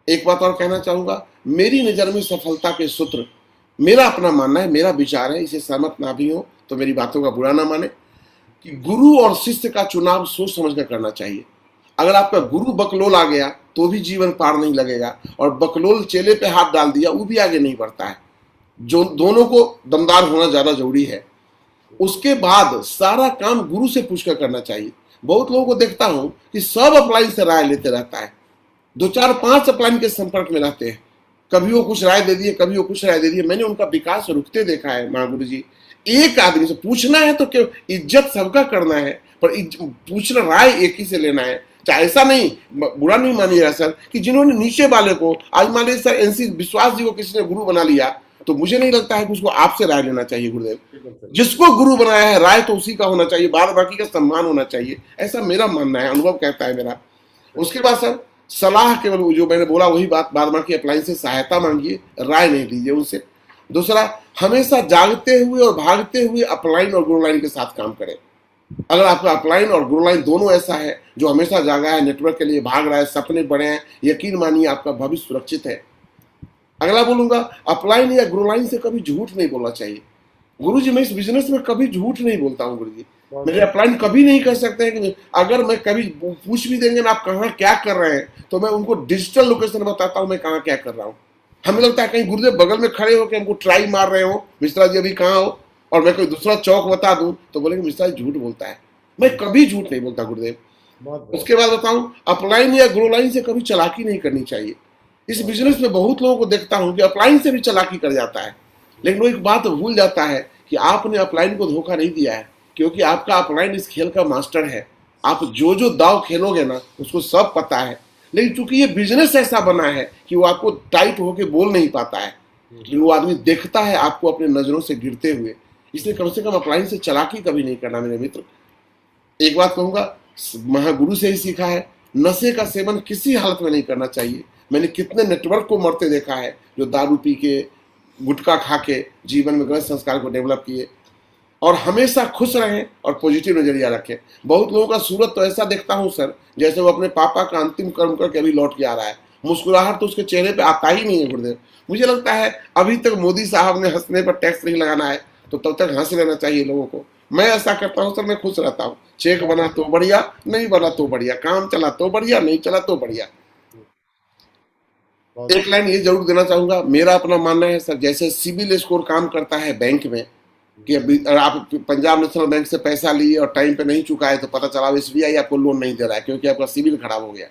एक बात और कहना चाहूंगा, मेरी नजर में सफलता के सूत्र, मेरा अपना मानना है, मेरा विचार है, इसे सहमत ना भी हो तो मेरी बातों का बुरा ना माने, कि गुरु और शिष्य का चुनाव सोच समझ कर करना चाहिए। अगर आपका गुरु बकलोल आ गया तो भी जीवन पार नहीं लगेगा, और बकलोल चेले पे हाथ डाल दिया वो भी आगे नहीं बढ़ता है। जो दोनों को दमदार होना ज्यादा जरूरी है। उसके बाद सारा काम गुरु से पूछकर करना चाहिए। बहुत लोगों को देखता हूं कि सब अपलाइन से राय लेते रहता है, 2 4 5 अपलाइन के संपर्क में रहते हैं, कभी वो कुछ राय दे दिए, कभी वो कुछ राय दे दिए। मैंने उनका विकास रुकते देखा है। महागुरु जी, एक आदमी से पूछना है तो क्यों, इज्जत सबका करना है, पर पूछना राय एक ही से लेना है। चाहे ऐसा नहीं, बुरा नहीं मानिएगा सर, कि जिन्होंने नीचे वाले को, आज मान लीजिए सर एनसी विश्वास जी को किसी ने गुरु बना लिया, तो मुझे नहीं लगता है कि उसको आपसे राय लेना चाहिए गुरुदेव। जिसको गुरु बनाया है राय तो उसी का होना चाहिए, बाद बाकी का सम्मान होना चाहिए, ऐसा मेरा मानना है, अनुभव कहता है मेरा। उसके बाद सर सलाह केवल जो मैंने बोला वही बात, बाद बाकी अपलाइन से सहायता मांगिए, राय नहीं लीजिए उनसे। दूसरा, हमेशा जागते हुए और भागते हुए अपलाइन और गुरुलाइन के साथ काम करें। अगर आपका अपलाइन और गुरुलाइन दोनों ऐसा है जो हमेशा जागा है, नेटवर्क के लिए भाग रहा है, सपने बड़े हैं, यकीन मानिए आपका भविष्य सुरक्षित है। अगला बोलूंगा, अपलाइन या गुरुलाइन से कभी झूठ नहीं बोलना चाहिए। गुरु जी, मैं इस बिजनेस में कभी झूठ नहीं बोलता हूँ गुरु जी। मेरे अपलाइन कभी नहीं कह सकते हैं कि अगर मैं कभी पूछ भी देंगे ना आप कहाँ क्या कर रहे हैं, तो मैं उनको डिजिटल लोकेशन बताता हूँ मैं कहाँ क्या कर रहा हूँ। हमें लगता है कहीं गुरुदेव बगल में खड़े होकर हमको ट्राई मार रहे हो, मिश्रा जी अभी कहाँ हो, और मैं कोई दूसरा चौक बता दूं तो बोलेंगे मिश्रा जी झूठ बोलता है। मैं कभी झूठ नहीं बोलता गुरुदेव। उसके बाद बताऊं, अपलाइन या गुरुलाइन से कभी चालाकी नहीं करनी चाहिए। इस बिजनेस में बहुत लोगों को देखता हूं कि अपलाइन से भी चालाकी कर जाता है, लेकिन वो एक बात भूल जाता है कि आपने अपलाइन को धोखा नहीं दिया है, क्योंकि आपका अपलाइन इस खेल का मास्टर है। आप जो जो दाव खेलोगे ना उसको सब पता है, लेकिन चूंकि ये बिजनेस ऐसा बना है कि वो आपको टाइट होके बोल नहीं पाता है, लेकिन वो आदमी देखता है आपको अपने नजरों से गिरते हुए। इसलिए कम से कम अपलाइन से चालाकी कभी नहीं करना मेरे मित्र। एक बात कहूंगा, महागुरु से ही सीखा है, नशे का सेवन किसी हालत में नहीं करना चाहिए। मैंने कितने नेटवर्क को मरते देखा है जो दारू पी के, गुटखा खा के जीवन में गलत संस्कार को डेवलप किए। और हमेशा खुश रहें और पॉजिटिव नजरिया रखें। बहुत लोगों का सूरत तो ऐसा देखता हूं सर, जैसे वो अपने पापा का अंतिम कर्म करके अभी लौट के आ रहा है, मुस्कुराहट तो उसके चेहरे पे आता ही नहीं है गुरुदेव। मुझे लगता है अभी तक मोदी साहब ने हंसने पर टैक्स नहीं लगाना है, तो तब तक हंस लेना चाहिए लोगों को। मैं ऐसा करता हूँ सर, मैं खुश रहता हूँ। चेक बना तो बढ़िया, नहीं बना तो बढ़िया, काम चला तो बढ़िया, नहीं चला तो बढ़िया। एक लाइन ये जरूर देना चाहूंगा, मेरा अपना मानना है सर, जैसे सिबिल स्कोर काम करता है बैंक में, कि अभी आप पंजाब नेशनल बैंक से पैसा लिए और टाइम पे नहीं चुकाए तो पता चला SBI आपको लोन नहीं दे रहा है क्योंकि आपका सिविल खराब हो गया।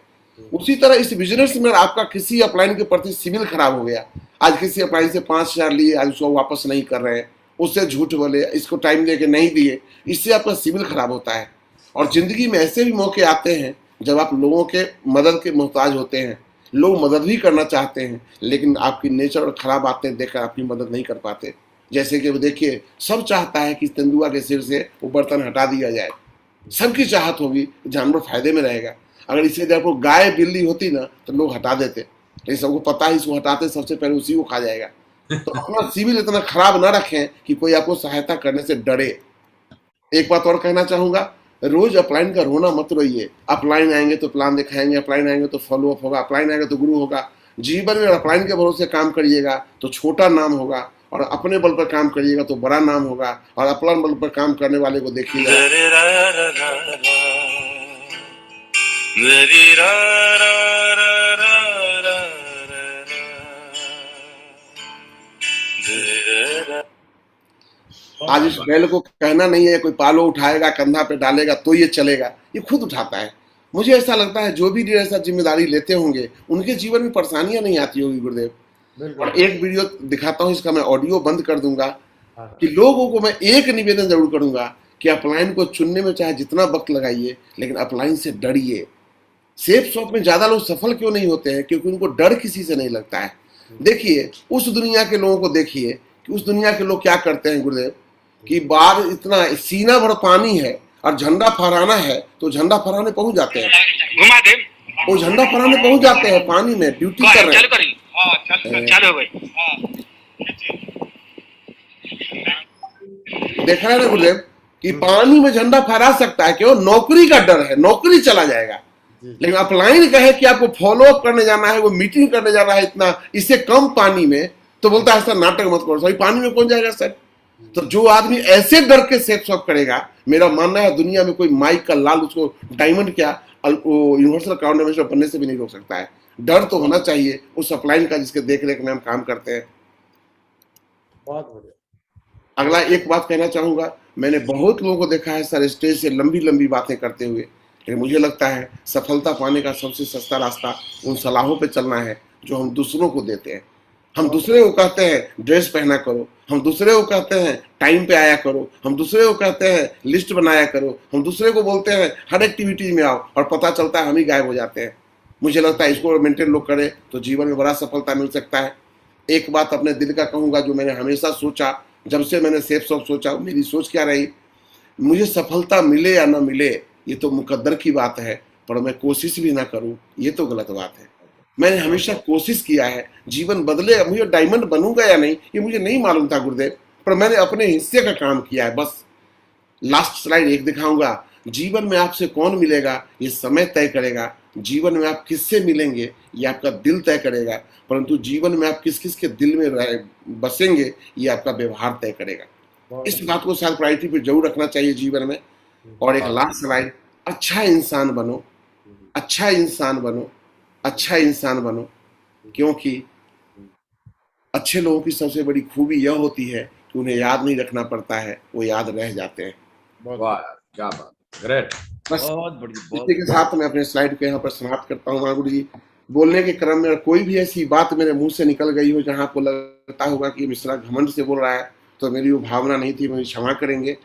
उसी तरह इस बिजनेस में आपका किसी अपलाइन के प्रति सिविल खराब हो गया, आज किसी अपलाइन से 5,000 लिए, आज उसको वापस नहीं कर रहे हैं, उससे झूठ बोले, इसको टाइम दे के नहीं दिए, इससे आपका सिविल खराब होता है। और जिंदगी में ऐसे भी मौके आते हैं जब आप लोगों के मदद के मोहताज होते हैं, लोग मदद भी करना चाहते हैं, लेकिन आपकी नेचर और खराब आदतें देखकर आपकी मदद नहीं कर पाते। जैसे कि देखिए, सब चाहता है कि तेंदुआ के सिर से वो बर्तन हटा दिया जाए, सबकी चाहत होगी, जानवर फायदे में रहेगा। अगर इससे देखो गाय बिल्ली होती ना तो लोग हटा देते, लेकिन सबको पता है इसको हटाते सबसे पहले उसी को खा जाएगा। तो अपना सिविल इतना खराब ना रखें कि कोई आपको सहायता करने से डरे। एक बात और कहना चाहूंगा, रोज अपलाइन का रोना मत रोइए। अपलाइन आएंगे तो प्लान दिखाएंगे, अपलाइन आएंगे तो फॉलोअप होगा, अपलाइन आएंगे तो गुरु होगा। जीवन में अपलाइन के भरोसे काम करिएगा तो छोटा नाम होगा, और अपने बल पर काम करिएगा तो बड़ा नाम होगा। और अपना बल पर काम करने वाले को देखिएगा। आज इस बैल को कहना नहीं है कोई पालो उठाएगा कंधा पे डालेगा तो ये चलेगा, ये खुद उठाता है। मुझे ऐसा लगता है जो भी ऐसा जिम्मेदारी लेते होंगे उनके जीवन में परेशानियां नहीं आती होगी गुरुदेव। और एक वीडियो दिखाता हूँ, इसका मैं ऑडियो बंद कर दूंगा, कि लोगों को मैं एक निवेदन जरूर करूंगा कि अपलाइन को चुनने में चाहे जितना वक्त लगाइए, लेकिन अपलाइन से डरिए। सेफ शॉप में ज्यादा लोग सफल क्यों नहीं होते हैं? क्योंकि उनको डर किसी से नहीं लगता है। देखिए उस दुनिया के लोगों को देखिए कि उस दुनिया के लोग क्या करते हैं गुरुदेव, कि बाहर इतना सीना भर पानी है और झंडा फहराना है तो झंडा फहराने पहुंच जाते हैं, घुमा दे, वो झंडा फहराने पहुंच जाते हैं, पानी में ड्यूटी कर रहे हैं। चालू भाई, देखा है ना गुरुदेव कि पानी में झंडा फहरा सकता है, क्यों? नौकरी का डर है, नौकरी चला जाएगा। लेकिन अपलाइन कहे कि आपको फॉलो अप करने जाना है, वो मीटिंग करने जाना है इतना, इससे कम पानी में, तो बोलता है सर नाटक मत करो, सर पानी में कौन जाएगा सर? तो जो आदमी ऐसे डर के सेफ शॉप करेगा, मेरा मानना है दुनिया में कोई माइक का लाल उसको डायमंड क्या यूनिवर्सल काउंटर बनने से भी नहीं रोक सकता है। डर तो होना चाहिए उस अपलाइन का जिसके देख रेख में हम काम करते हैं। बहुत बढ़िया। अगला एक बात कहना चाहूंगा, मैंने बहुत लोगों को देखा है सर स्टेज से लंबी लंबी बातें करते हुए, लेकिन मुझे लगता है सफलता पाने का सबसे सस्ता रास्ता उन सलाहों पे चलना है जो हम दूसरों को देते हैं। हम दूसरे को कहते हैं ड्रेस पहना करो, हम दूसरे को कहते हैं टाइम पे आया करो, हम दूसरे को कहते हैं लिस्ट बनाया करो, हम दूसरे को बोलते हैं हर एक्टिविटी में आओ, और पता चलता है हम ही गायब हो जाते हैं। मुझे लगता है इसको मेंटेन लोग करें तो जीवन में बड़ा सफलता मिल सकता है। एक बात अपने दिल का कहूंगा, जो मैंने हमेशा सोचा, जब से मैंने सेफ शॉप सोचा, मेरी सोच क्या रही, मुझे सफलता मिले या ना मिले ये तो मुकद्दर की बात है, पर मैं कोशिश भी ना करूं ये तो गलत बात है। मैंने हमेशा कोशिश किया है, जीवन बदलेगा, मुझे डायमंड बनूंगा या नहीं ये मुझे नहीं मालूम था गुरुदेव, पर मैंने अपने हिस्से का काम किया है। बस लास्ट स्लाइड एक दिखाऊंगा, जीवन में आपसे कौन मिलेगा ये समय तय करेगा, जीवन में आप किससे मिलेंगे ये आपका दिल तय करेगा, परंतु जीवन में आप किस किस के दिल में बसेंगे ये आपका व्यवहार तय करेगा। इस बात को शायद प्रायोरिटी पे जरूर रखना चाहिए जीवन में। और एक लास्ट स्लाइड, अच्छा इंसान बनो, अच्छा इंसान बनो, अच्छा इंसान बनो, क्योंकि अच्छे लोगों की सबसे बड़ी खूबी यह होती है कि उन्हें याद नहीं रखना पड़ता है, वो याद रह जाते हैं। वाह क्या बात, ग्रेट। बस बहुत बढ़िया। इसी के साथ मैं अपने स्लाइड को यहाँ पर समाप्त करता हूँ। महागुरु जी, बोलने के क्रम में कोई भी ऐसी बात मेरे मुंह से निकल गई हो जहाँ आपको लगता होगा कि मिश्रा घमंड से बोल रहा है, तो मेरी वो भावना नहीं थी, मुझे क्षमा करेंगे।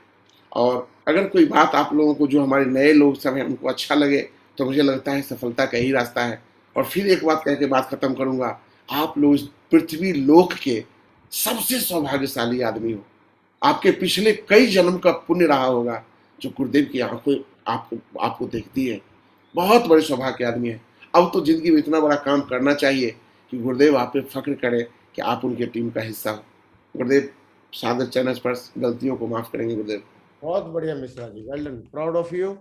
और अगर कोई बात आप लोगों को, जो हमारे नए लोग सब हैं, उनको अच्छा लगे, तो मुझे लगता है सफलता का ही रास्ता है। और फिर एक बात कह के बात खत्म करूंगा, आप लोग इस पृथ्वी लोक के सबसे सौभाग्यशाली आदमी हो। आपके पिछले कई जन्म का पुण्य रहा होगा जो गुरुदेव की आंखों आपको देखती है। बहुत बड़े सौभाग्य के आदमी है। अब तो जिंदगी में इतना बड़ा काम करना चाहिए कि गुरुदेव आप पे फक्र करें कि आप उनके टीम का हिस्सा हो। गुरुदेव सादर चरण स्पर्श, गलतियों को माफ करेंगे गुरुदेव। बहुत बढ़िया Mishra ji, well done, proud of you.